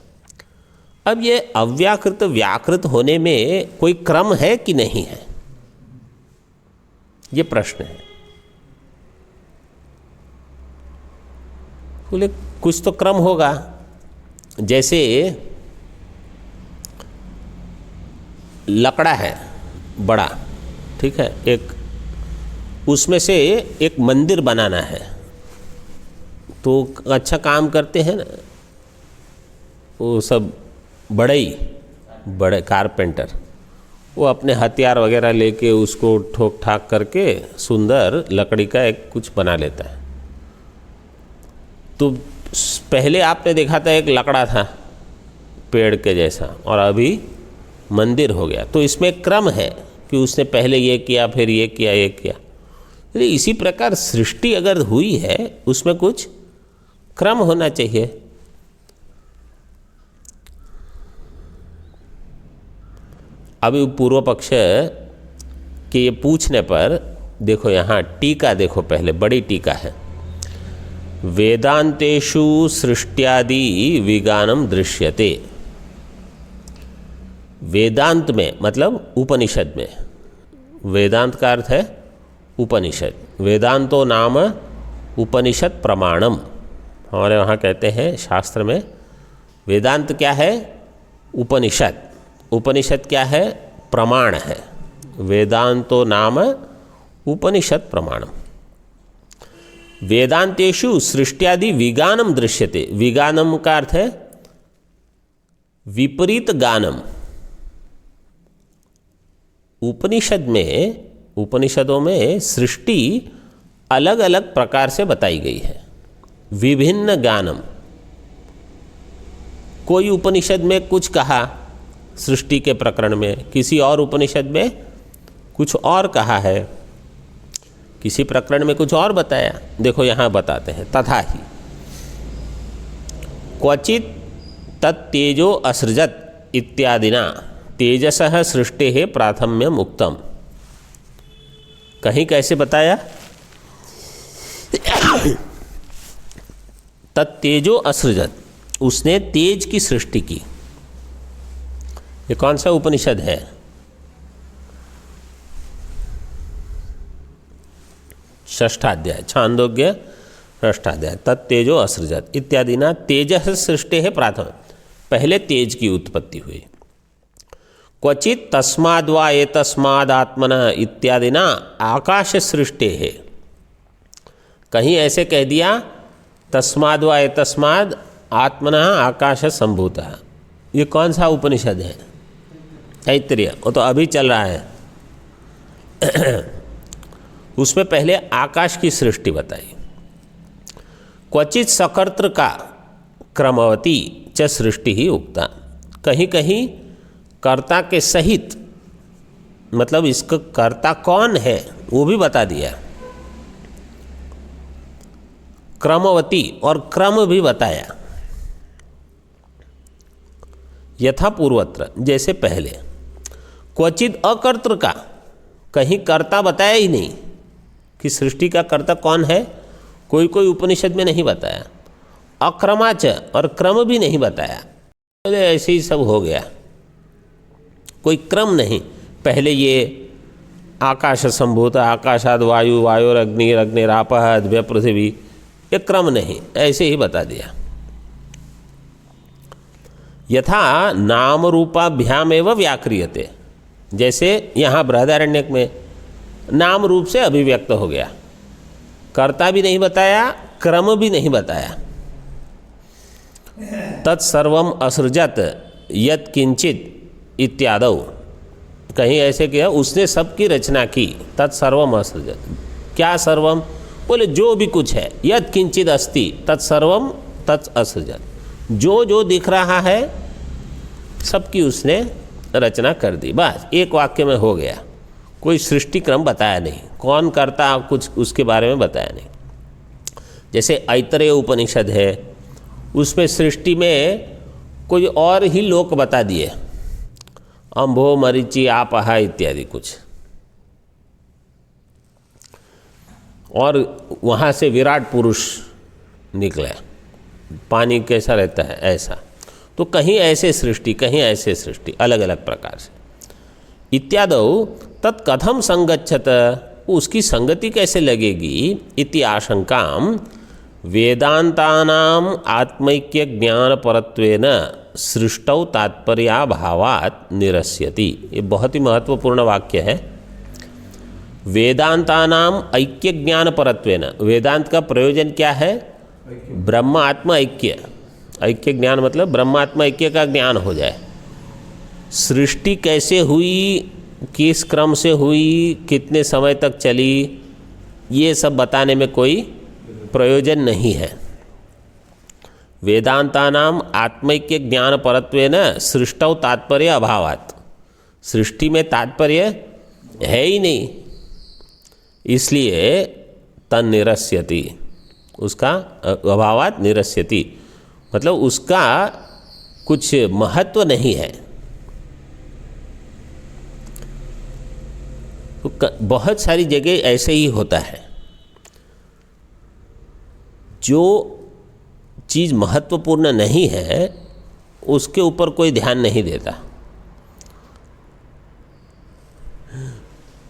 अब ये अव्याकृत व्याकृत होने में कोई क्रम है कि नहीं है, ये प्रश्न है। बोले कुछ तो क्रम होगा। जैसे लकड़ा है बड़ा, ठीक है, एक उसमें से एक मंदिर बनाना है, तो अच्छा काम करते हैं ना वो सब बड़े कारपेंटर, वो अपने हथियार वगैरह लेके उसको ठोक ठाक करके सुंदर लकड़ी का एक कुछ बना लेता है। तो पहले आपने देखा था एक लकड़ा था पेड़ के जैसा, और अभी मंदिर हो गया। तो इसमें क्रम है कि उसने पहले ये किया, फिर ये किया, ये किया। तो इसी प्रकार सृष्टि अगर हुई है उसमें कुछ क्रम होना चाहिए। अभी पूर्व पक्ष के ये पूछने पर देखो यहाँ टीका देखो, पहले बड़ी टीका है। वेदांतेषु सृष्ट्यादि विगानम दृश्यते। वेदांत में मतलब उपनिषद में, वेदांत का अर्थ है उपनिषद। वेदांतो नाम उपनिषद प्रमाणम, हमारे वहाँ कहते हैं शास्त्र में वेदांत क्या है? उपनिषद। उपनिषद क्या है? प्रमाण है। वेदांतो नाम उपनिषद प्रमाणम। वेदांतेषु सृष्ट्यादि विगानम दृश्यते। विगानम का अर्थ है विपरीत गानम। उपनिषदों में सृष्टि अलग अलग प्रकार से बताई गई है। विभिन्न गानम, कोई उपनिषद में कुछ कहा सृष्टि के प्रकरण में, किसी और उपनिषद में कुछ और कहा है, किसी प्रकरण में कुछ और बताया। देखो यहाँ बताते हैं, तथा ही क्वचित तत्तेजो असृजत इत्यादिना तेजसः सृष्टेः प्राथम्यम उक्तम। कहीं कैसे बताया? तत्तेजो असृजत, उसने तेज की सृष्टि की। ये कौन सा उपनिषद है? षष्ठाध्याय, छांदोग्य षष्ठाध्याय। तत्तेजो असृजत इत्यादि ना तेजः सृष्टि है प्राथम, पहले तेज की उत्पत्ति हुई। क्वचित तस्माद् वा एतस्माद् आत्मनः इत्यादि ना आकाश सृष्टि है। कहीं ऐसे कह दिया तस्माद् वा एतस्माद् आत्मनः आकाश संभूतः। ये कौन सा उपनिषद है? तैत्तिरीय, वो तो अभी चल रहा है। उसमें पहले आकाश की सृष्टि बताई। क्वचित सकर्तृ का क्रमवती च सृष्टि ही उक्ता। कहीं कहीं कर्ता के सहित, मतलब इसका कर्ता कौन है वो भी बता दिया। क्रमवती और क्रम भी बताया। यथा पूर्वत्र, जैसे पहले। क्वचित अकर्तृ का, कहीं कर्ता बताया ही नहीं कि सृष्टि का कर्ता कौन है, कोई कोई उपनिषद में नहीं बताया। अक्रमाच, और क्रम भी नहीं बताया। ऐसे ही सब हो गया, कोई क्रम नहीं। पहले ये आकाश संभूत, आकाशाद वायु, वायुरग्निरग्निरापः अद्भ्य पृथ्वी, ये क्रम नहीं, ऐसे ही बता दिया। यथा नाम रूपाभ्याम एवं व्याक्रियते, जैसे यहाँ बृहदारण्यक में नाम रूप से अभिव्यक्त हो गया, कर्ता भी नहीं बताया, क्रम भी नहीं बताया। तत्सर्वम असृजत यत् किंचित इत्यादौ, कहीं ऐसे किया उसने सबकी रचना की। तत्सर्वम असृजत, क्या सर्वम? बोले जो भी कुछ है। यत् किंचित अस्ति तत्सर्वम तत् असृजत, जो जो दिख रहा है सबकी उसने रचना कर दी। बस एक वाक्य में हो गया। कोई सृष्टि क्रम बताया नहीं, कौन करता कुछ उसके बारे में बताया नहीं। जैसे ऐतरेय उपनिषद है, उसमें सृष्टि में कोई और ही लोक बता दिए, अम्भो मरीचि आपहा इत्यादि कुछ, और वहाँ से विराट पुरुष निकला, पानी कैसा रहता है ऐसा। तो कहीं ऐसे सृष्टि, कहीं ऐसे सृष्टि, अलग अलग प्रकार से। इत्यादौ तत्कथम संगच्छत, उसकी संगति कैसे लगेगी? इति आशंकाम वेदांतानाम आत्मैक्य ज्ञान परत्वेन सृष्टौ तात्पर्याभावात् निरस्यति। ये बहुत ही महत्वपूर्ण वाक्य है। वेदांतानाम ऐक्य ज्ञान परत्वेन, वेदांत का प्रयोजन क्या है? ब्रह्म आत्मा ऐक्य। ऐक्य ज्ञान मतलब ब्रह्मात्मा ऐक्य का ज्ञान हो जाए। सृष्टि कैसे हुई, किस क्रम से हुई, कितने समय तक चली, ये सब बताने में कोई प्रयोजन नहीं है। वेदांतानाम आत्मैक्य ज्ञान परत्वेन सृष्टौ तात्पर्य अभावात्, सृष्टि में तात्पर्य है ही नहीं, इसलिए तन निरस्यति, उसका अभावात् निरस्यति, मतलब उसका कुछ महत्व नहीं है। तो बहुत सारी जगह ऐसे ही होता है, जो चीज़ महत्वपूर्ण नहीं है उसके ऊपर कोई ध्यान नहीं देता।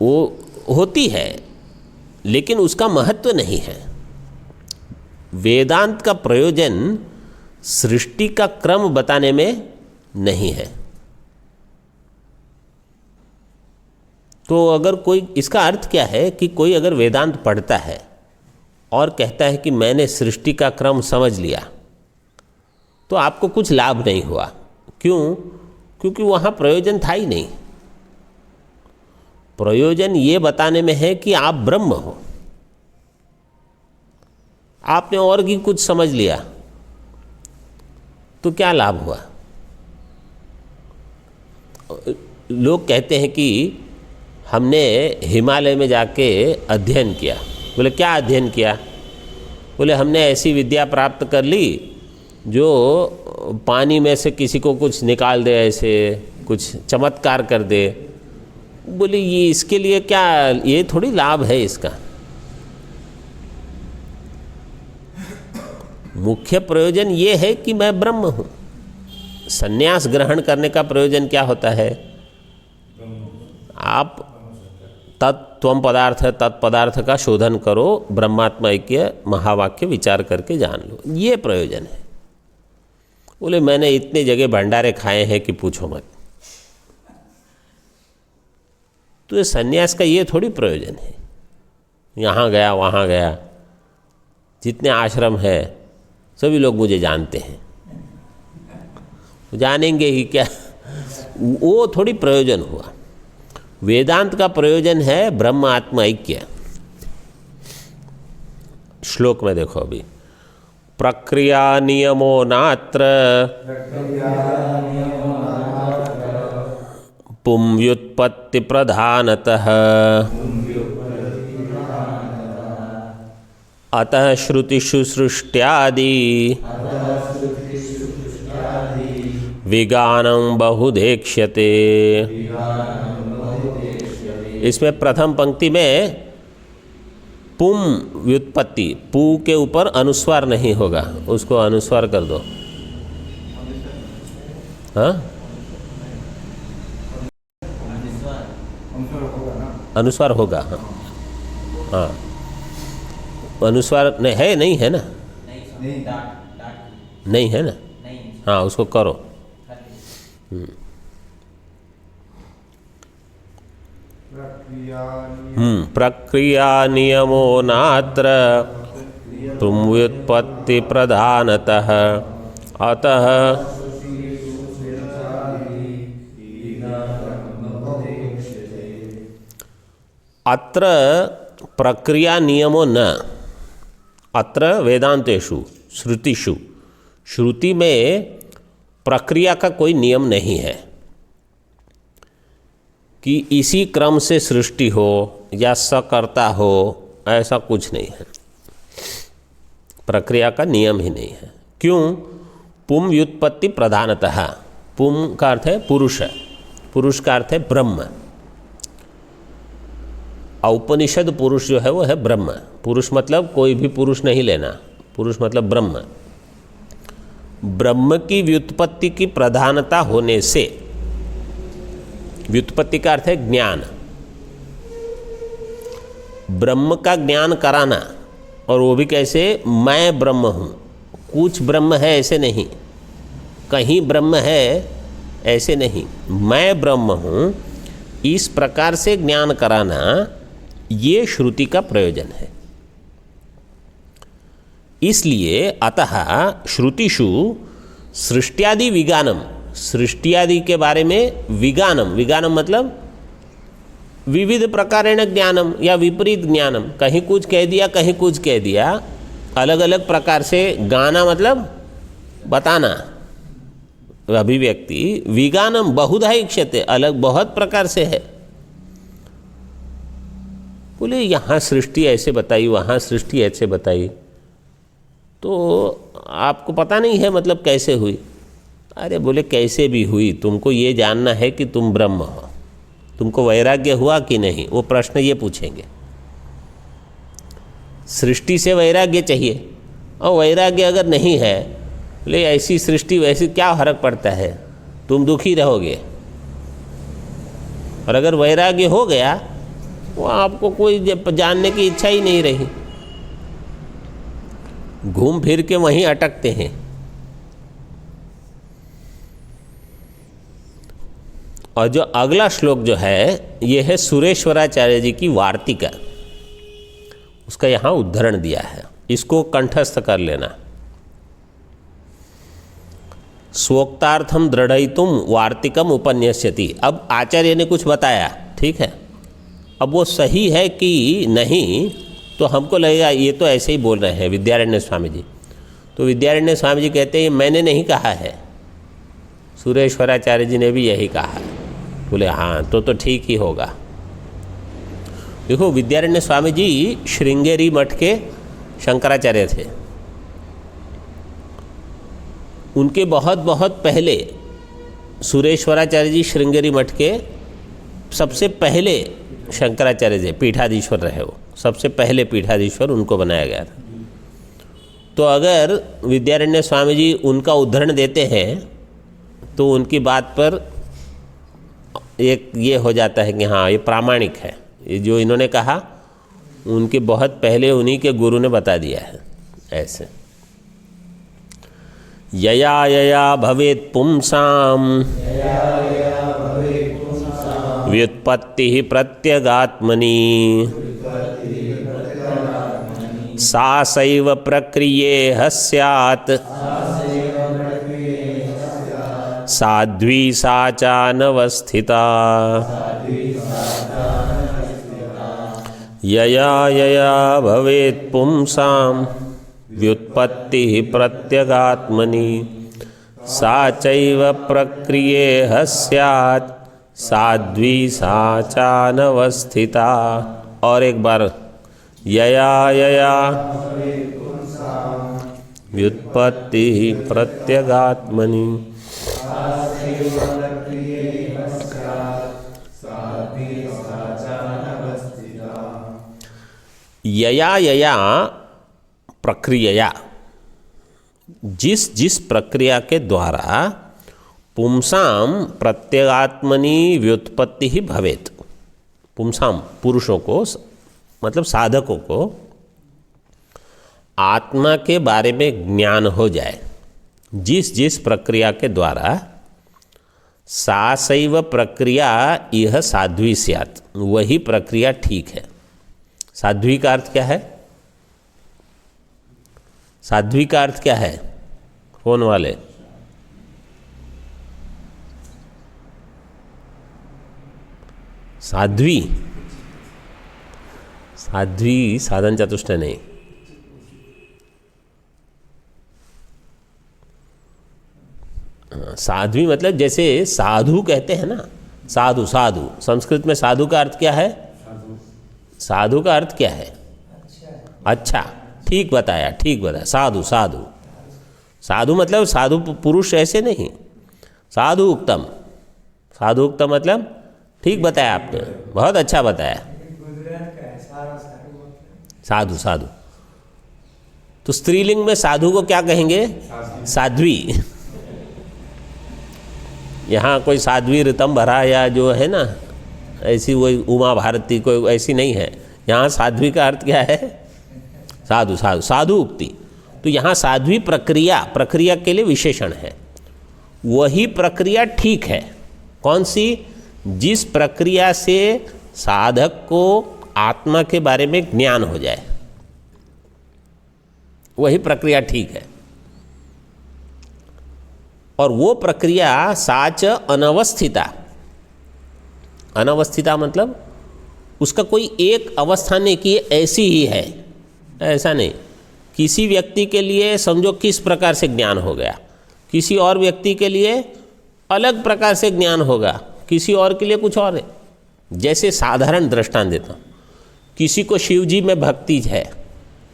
वो होती है लेकिन उसका महत्व नहीं है। वेदांत का प्रयोजन सृष्टि का क्रम बताने में नहीं है। तो अगर कोई, इसका अर्थ क्या है कि कोई अगर वेदांत पढ़ता है और कहता है कि मैंने सृष्टि का क्रम समझ लिया, तो आपको कुछ लाभ नहीं हुआ। क्यों? क्योंकि वहाँ प्रयोजन था ही नहीं। प्रयोजन ये बताने में है कि आप ब्रह्म हो। आपने और भी कुछ समझ लिया तो क्या लाभ हुआ? लोग कहते हैं कि हमने हिमालय में जाके अध्ययन किया। बोले क्या अध्ययन किया? बोले हमने ऐसी विद्या प्राप्त कर ली जो पानी में से किसी को कुछ निकाल दे, ऐसे कुछ चमत्कार कर दे। बोले ये इसके लिए क्या, ये थोड़ी लाभ है इसका। मुख्य प्रयोजन ये है कि मैं ब्रह्म हूँ। संन्यास ग्रहण करने का प्रयोजन क्या होता है? आप तत्त्वम पदार्थ तत्पदार्थ का शोधन करो, ब्रह्मात्मा ऐक्य महावाक्य विचार करके जान लो, ये प्रयोजन है। बोले मैंने इतने जगह भंडारे खाए हैं कि पूछो मत। तो ये संन्यास का ये थोड़ी प्रयोजन है। यहाँ गया वहाँ गया, जितने आश्रम है सभी लोग मुझे जानते हैं, जानेंगे ही क्या, वो थोड़ी प्रयोजन हुआ। वेदांत का प्रयोजन है ब्रह्म आत्मा ऐक्य। श्लोक में देखो अभी, प्रक्रिया नियमो नात्र पुंव्युत्पत्ति प्रधानतः अतः श्रुतिषु सृष्ट्यादि विगानं बहुधेक्ष्यते। इसमें प्रथम पंक्ति में पुम व्युत्पत्ति, पू के ऊपर अनुस्वार नहीं होगा, उसको अनुस्वार कर दो। हाँ, अनुस्वार होगा। हाँ हाँ, अनुस्वार नहीं है, नहीं है ना, नहीं है ना। हाँ, उसको करो। प्रक्रिया नियमो नात्र पुंव्युत्पत्ति प्रधानतः अतः अत्र प्रक्रिया नियमो न, अत्र वेदांतेषु श्रुतिषु, श्रुति में प्रक्रिया का कोई नियम नहीं है कि इसी क्रम से सृष्टि हो या सकर्ता हो, ऐसा कुछ नहीं है। प्रक्रिया का नियम ही नहीं है। क्यों? पुम व्युत्पत्ति प्रधानतः, पुम का अर्थ है पुरुष, पुरुष का अर्थ है ब्रह्म। औपनिषद पुरुष जो है वो है ब्रह्म। पुरुष मतलब कोई भी पुरुष नहीं लेना, पुरुष मतलब ब्रह्म। ब्रह्म की व्युत्पत्ति की प्रधानता होने से, व्युत्पत्ति का अर्थ है ज्ञान, ब्रह्म का ज्ञान कराना, और वो भी कैसे? मैं ब्रह्म हूँ, कुछ ब्रह्म है ऐसे नहीं, कहीं ब्रह्म है ऐसे नहीं, मैं ब्रह्म हूँ, इस प्रकार से ज्ञान कराना, ये श्रुति का प्रयोजन है। इसलिए अतः श्रुतिषु सृष्ट्यादि विगानम, सृष्टियादि के बारे में विगानम, विगानम मतलब विविध प्रकारेण ज्ञानम या विपरीत ज्ञानम, कहीं कुछ कह दिया कहीं कुछ कह दिया, अलग अलग प्रकार से। गाना मतलब बताना, अभिव्यक्ति। विगानम बहुधा इक्षते, अलग बहुत प्रकार से है। बोले यहाँ सृष्टि ऐसे बताई, वहाँ सृष्टि ऐसे बताई, तो आपको पता नहीं है मतलब कैसे हुई। अरे बोले कैसे भी हुई, तुमको ये जानना है कि तुम ब्रह्म हो, तुमको वैराग्य हुआ कि नहीं, वो प्रश्न ये पूछेंगे। सृष्टि से वैराग्य चाहिए, और वैराग्य अगर नहीं है, बोले ऐसी सृष्टि वैसी, क्या फर्क पड़ता है, तुम दुखी रहोगे। और अगर वैराग्य हो गया, वो आपको कोई जानने की इच्छा ही नहीं रही, घूम फिर के वहीं अटकते हैं। और जो अगला श्लोक जो है, ये है सुरेश्वराचार्य जी की वार्तिका, उसका यहाँ उद्धरण दिया है, इसको कंठस्थ कर लेना। स्वोक्तार्थम दृढ़यितुम वार्तिकम उपन्यस्यति। अब आचार्य ने कुछ बताया, ठीक है, अब वो सही है कि नहीं, तो हमको लगेगा ये तो ऐसे ही बोल रहे हैं विद्यारण्य स्वामी जी। तो विद्यारण्य स्वामी जी कहते हैं मैंने नहीं कहा है, सुरेश्वराचार्य जी ने भी यही कहा है। बोले हाँ, तो ठीक ही होगा। देखो विद्यारण्य स्वामी जी श्रृंगेरी मठ के शंकराचार्य थे। उनके बहुत बहुत पहले सुरेश्वराचार्य जी श्रृंगेरी मठ के सबसे पहले शंकराचार्य थे, पीठाधीश्वर रहे वो, सबसे पहले पीठाधीश्वर उनको बनाया गया था। तो अगर विद्यारण्य स्वामी जी उनका उद्धरण देते हैं तो उनकी बात पर एक ये हो जाता है कि हाँ ये प्रामाणिक है, ये जो इन्होंने कहा उनके बहुत पहले उन्हीं के गुरु ने बता दिया है। ऐसे यया यया भवेत् पुंसाम व्युत्पत्ति प्रत्यगात्मनि सा सैव प्रक्रियेह स्यात् साध्वी सा चानवस्थिता। यया यया भवेत् पुंसाम व्युत्पत्ति प्रत्यगात्मनि सा चैव प्रक्रियेह स्यात् साध्वी सा चानवस्थिता। और एक बार यया यया व्युत्पत्ति प्रत्यगात्मनि यया यया प्रक्रिया, जिस जिस प्रक्रिया के द्वारा पुंसाम प्रत्यगात्मनि व्युत्पत्ति ही भवेत, पुंसाम पुरुषों को मतलब साधकों को आत्मा के बारे में ज्ञान हो जाए, जिस जिस प्रक्रिया के द्वारा सा सैव प्रक्रिया यह साध्वी स्यात्, वही प्रक्रिया ठीक है। साध्वी का अर्थ क्या है? साध्वी का अर्थ क्या है? फोन वाले साध्वी, साध्वी साधन चतुष्टय नहीं, साध्वी मतलब जैसे साधु कहते हैं ना, साधु साधु, संस्कृत में साधु का अर्थ क्या है? साधु का अर्थ क्या है? अच्छा, ठीक बताया, ठीक बताया। साधु साधु साधु मतलब साधु पुरुष ऐसे नहीं, साधु उत्तम, साधु उत्तम मतलब ठीक बताया आपने, बहुत अच्छा बताया। साधु साधु तो स्त्रीलिंग में साधु को क्या कहेंगे? साध्वी। यहाँ कोई साध्वी ऋतंभरा या जो है ना ऐसी वही उमा भारती कोई ऐसी नहीं है। यहाँ साध्वी का अर्थ क्या है? साधु साधु साधु उक्ति। तो यहाँ साध्वी प्रक्रिया, प्रक्रिया के लिए विशेषण है, वही प्रक्रिया ठीक है। कौन सी? जिस प्रक्रिया से साधक को आत्मा के बारे में ज्ञान हो जाए, वही प्रक्रिया ठीक है। और वो प्रक्रिया साच अनवस्थिता, अनवस्थिता मतलब उसका कोई एक अवस्था नहीं कि ऐसी ही है, ऐसा नहीं। किसी व्यक्ति के लिए समझो किस प्रकार से ज्ञान हो गया, किसी और व्यक्ति के लिए अलग प्रकार से ज्ञान होगा, किसी और के लिए कुछ और है। जैसे साधारण दृष्टांत देता हूँ, किसी को शिव जी में भक्ति है,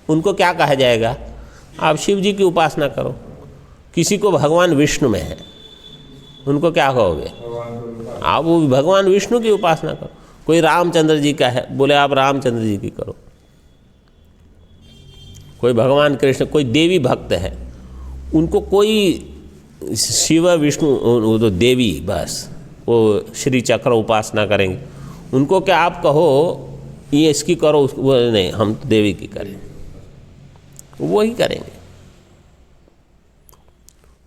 उनको क्या कहा जाएगा, आप शिव जी की उपासना करो। किसी को भगवान विष्णु में है, उनको क्या कहोगे, आप वो भगवान विष्णु की उपासना करो। कोई रामचंद्र जी का है, बोले आप रामचंद्र जी की करो। कोई भगवान कृष्ण, कोई देवी भक्त है, उनको कोई शिव विष्णु, वो तो देवी, बस वो श्री चक्र उपासना करेंगे। उनको क्या आप कहो ये इसकी करो, वो नहीं, हम तो देवी की करें, वो ही करेंगे।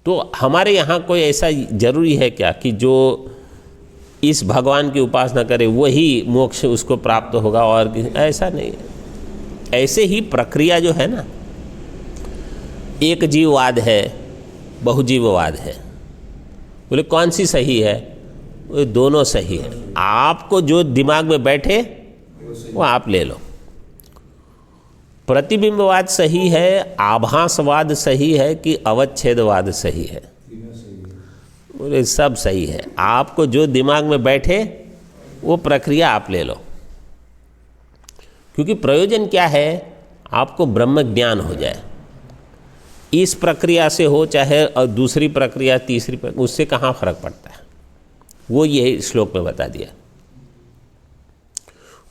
तो हमारे यहाँ कोई ऐसा जरूरी है क्या कि जो इस भगवान की उपासना करे वही मोक्ष उसको प्राप्त होगा, और ऐसा नहीं है। ऐसे ही प्रक्रिया जो है ना, एक जीववाद है, बहुजीववाद है, बोले कौन सी सही है, वो दोनों सही है। आपको जो दिमाग में बैठे वो आप ले लो। प्रतिबिंबवाद सही है, आभासवाद सही है कि अवच्छेदवाद सही है, बोले सब सही है। आपको जो दिमाग में बैठे वो प्रक्रिया आप ले लो, क्योंकि प्रयोजन क्या है, आपको ब्रह्म ज्ञान हो जाए। इस प्रक्रिया से हो चाहे और दूसरी प्रक्रिया, तीसरी प्रक्रिया, उससे कहाँ फर्क पड़ता है, वो ये श्लोक में बता दिया।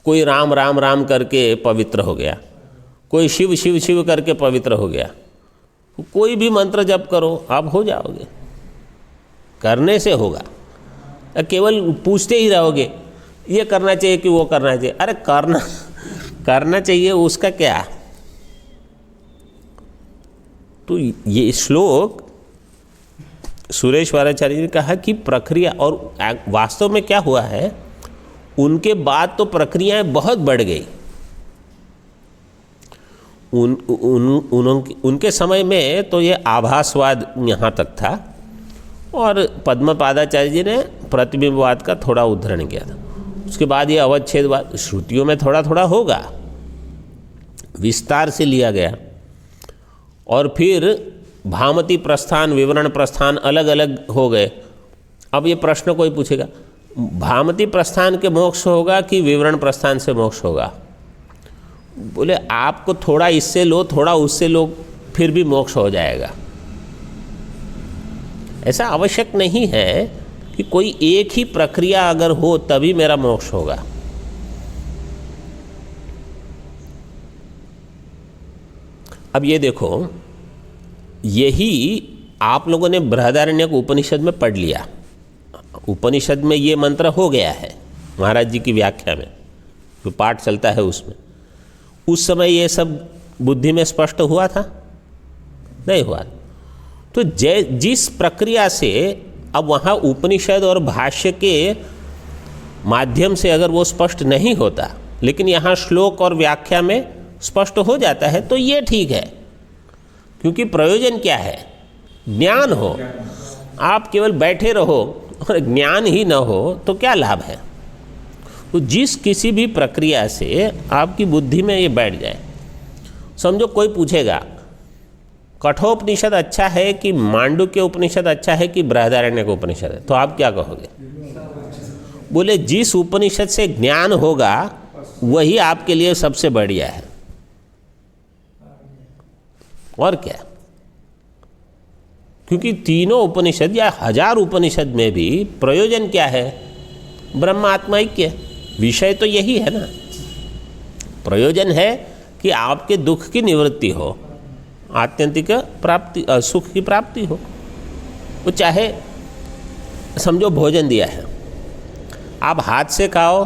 कोई राम राम राम करके पवित्र हो गया, कोई शिव शिव शिव करके पवित्र हो गया। कोई भी मंत्र जप करो आप हो जाओगे, करने से होगा। केवल पूछते ही रहोगे ये करना चाहिए कि वो करना चाहिए, अरे करना चाहिए, उसका क्या। तो ये श्लोक सुरेश्वराचार्य ने कहा कि प्रक्रिया, और वास्तव में क्या हुआ है, उनके बाद तो प्रक्रियाएं बहुत बढ़ गई। उनके समय में तो ये आभासवाद यहाँ तक था, और पद्मपादाचार्य जी ने प्रतिबिंबवाद का थोड़ा उद्धरण किया था। उसके बाद ये अवच्छेदवाद श्रुतियों में थोड़ा थोड़ा होगा, विस्तार से लिया गया। और फिर भामती प्रस्थान, विवरण प्रस्थान अलग अलग हो गए। अब ये प्रश्न कोई पूछेगा, भामती प्रस्थान के मोक्ष होगा कि विवरण प्रस्थान से मोक्ष होगा। बोले आपको थोड़ा इससे लो, थोड़ा उससे लो, फिर भी मोक्ष हो जाएगा। ऐसा आवश्यक नहीं है कि कोई एक ही प्रक्रिया अगर हो तभी मेरा मोक्ष होगा। अब ये देखो, यही आप लोगों ने बृहदारण्यक उपनिषद में पढ़ लिया। उपनिषद में ये मंत्र हो गया है, महाराज जी की व्याख्या में जो पाठ चलता है उसमें। उस समय ये सब बुद्धि में स्पष्ट हुआ था? नहीं हुआ। तो जिस प्रक्रिया से अब वहाँ उपनिषद और भाष्य के माध्यम से अगर वो स्पष्ट नहीं होता, लेकिन यहाँ श्लोक और व्याख्या में स्पष्ट हो जाता है, तो ये ठीक है। क्योंकि प्रयोजन क्या है, ज्ञान हो। आप केवल बैठे रहो और ज्ञान ही न हो तो क्या लाभ है। तो जिस किसी भी प्रक्रिया से आपकी बुद्धि में ये बैठ जाए, समझो कोई पूछेगा कठोपनिषद अच्छा है कि मांडुक्य उपनिषद अच्छा है कि बृहदारण्यक उपनिषद है, तो आप क्या कहोगे? बोले जिस उपनिषद से ज्ञान होगा वही आपके लिए सबसे बढ़िया है। और क्या, क्योंकि तीनों उपनिषद या 1000 उपनिषद में भी प्रयोजन क्या है? ब्रह्म आत्मा ऐक्य। विषय तो यही है ना। प्रयोजन है कि आपके दुख की निवृत्ति हो, आत्यंतिक प्राप्ति, सुख की प्राप्ति हो। वो चाहे समझो भोजन दिया है, आप हाथ से खाओ,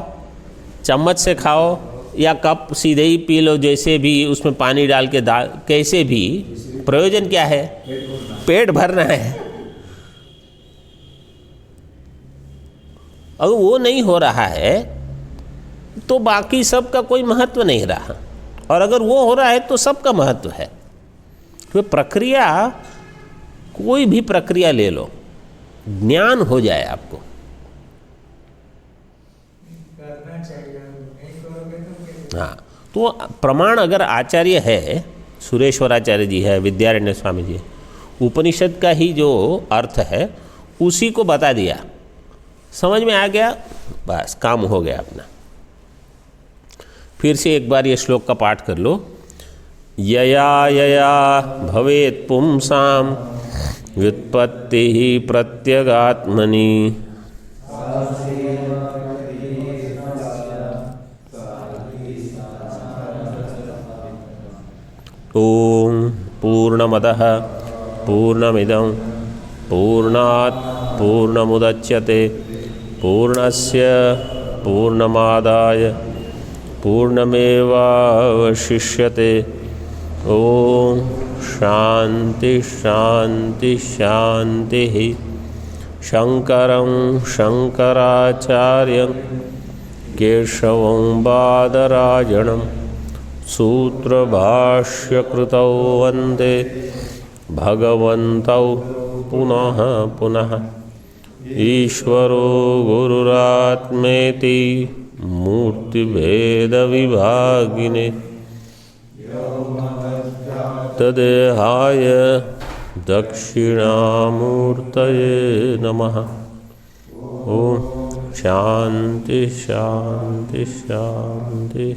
चम्मच से खाओ, या कप सीधे ही पी लो, जैसे भी उसमें पानी डाल के कैसे भी, प्रयोजन क्या है? पेट भरना है। अगर वो नहीं हो रहा है तो बाकी सब का कोई महत्व नहीं रहा, और अगर वो हो रहा है तो सबका महत्व है। तो प्रक्रिया, कोई भी प्रक्रिया ले लो, ज्ञान हो जाए आपको। हाँ, तो प्रमाण अगर आचार्य है, सुरेश्वराचार्य जी है, विद्यारण्य स्वामी जी है, उपनिषद का ही जो अर्थ है उसी को बता दिया, समझ में आ गया, बस काम हो गया अपना। फिर से एक बार ये श्लोक का पाठ कर लो। यया यया भवेत् पुंसां व्युत्पत्तिः प्रत्यगात्मनि ओम पूर्णमदः पूर्णमिदं पूर्णात् पूर्णमुदच्यते पूर्णस्य पूर्णमादाय पूर्णमेवावशिष्यते। ओम शांति शांति शांति। शंकरं शंकराचार्यं केशवं बादरायणं सूत्रभाष्यकृतौ वन्दे भगवन्तौ पुनः पुनः। ईश्वरो गुरुरात्मेति मूर्तिभेदविभागिने तदेहाय दक्षिणामूर्तये नमः। ओम शांति शांति शांति।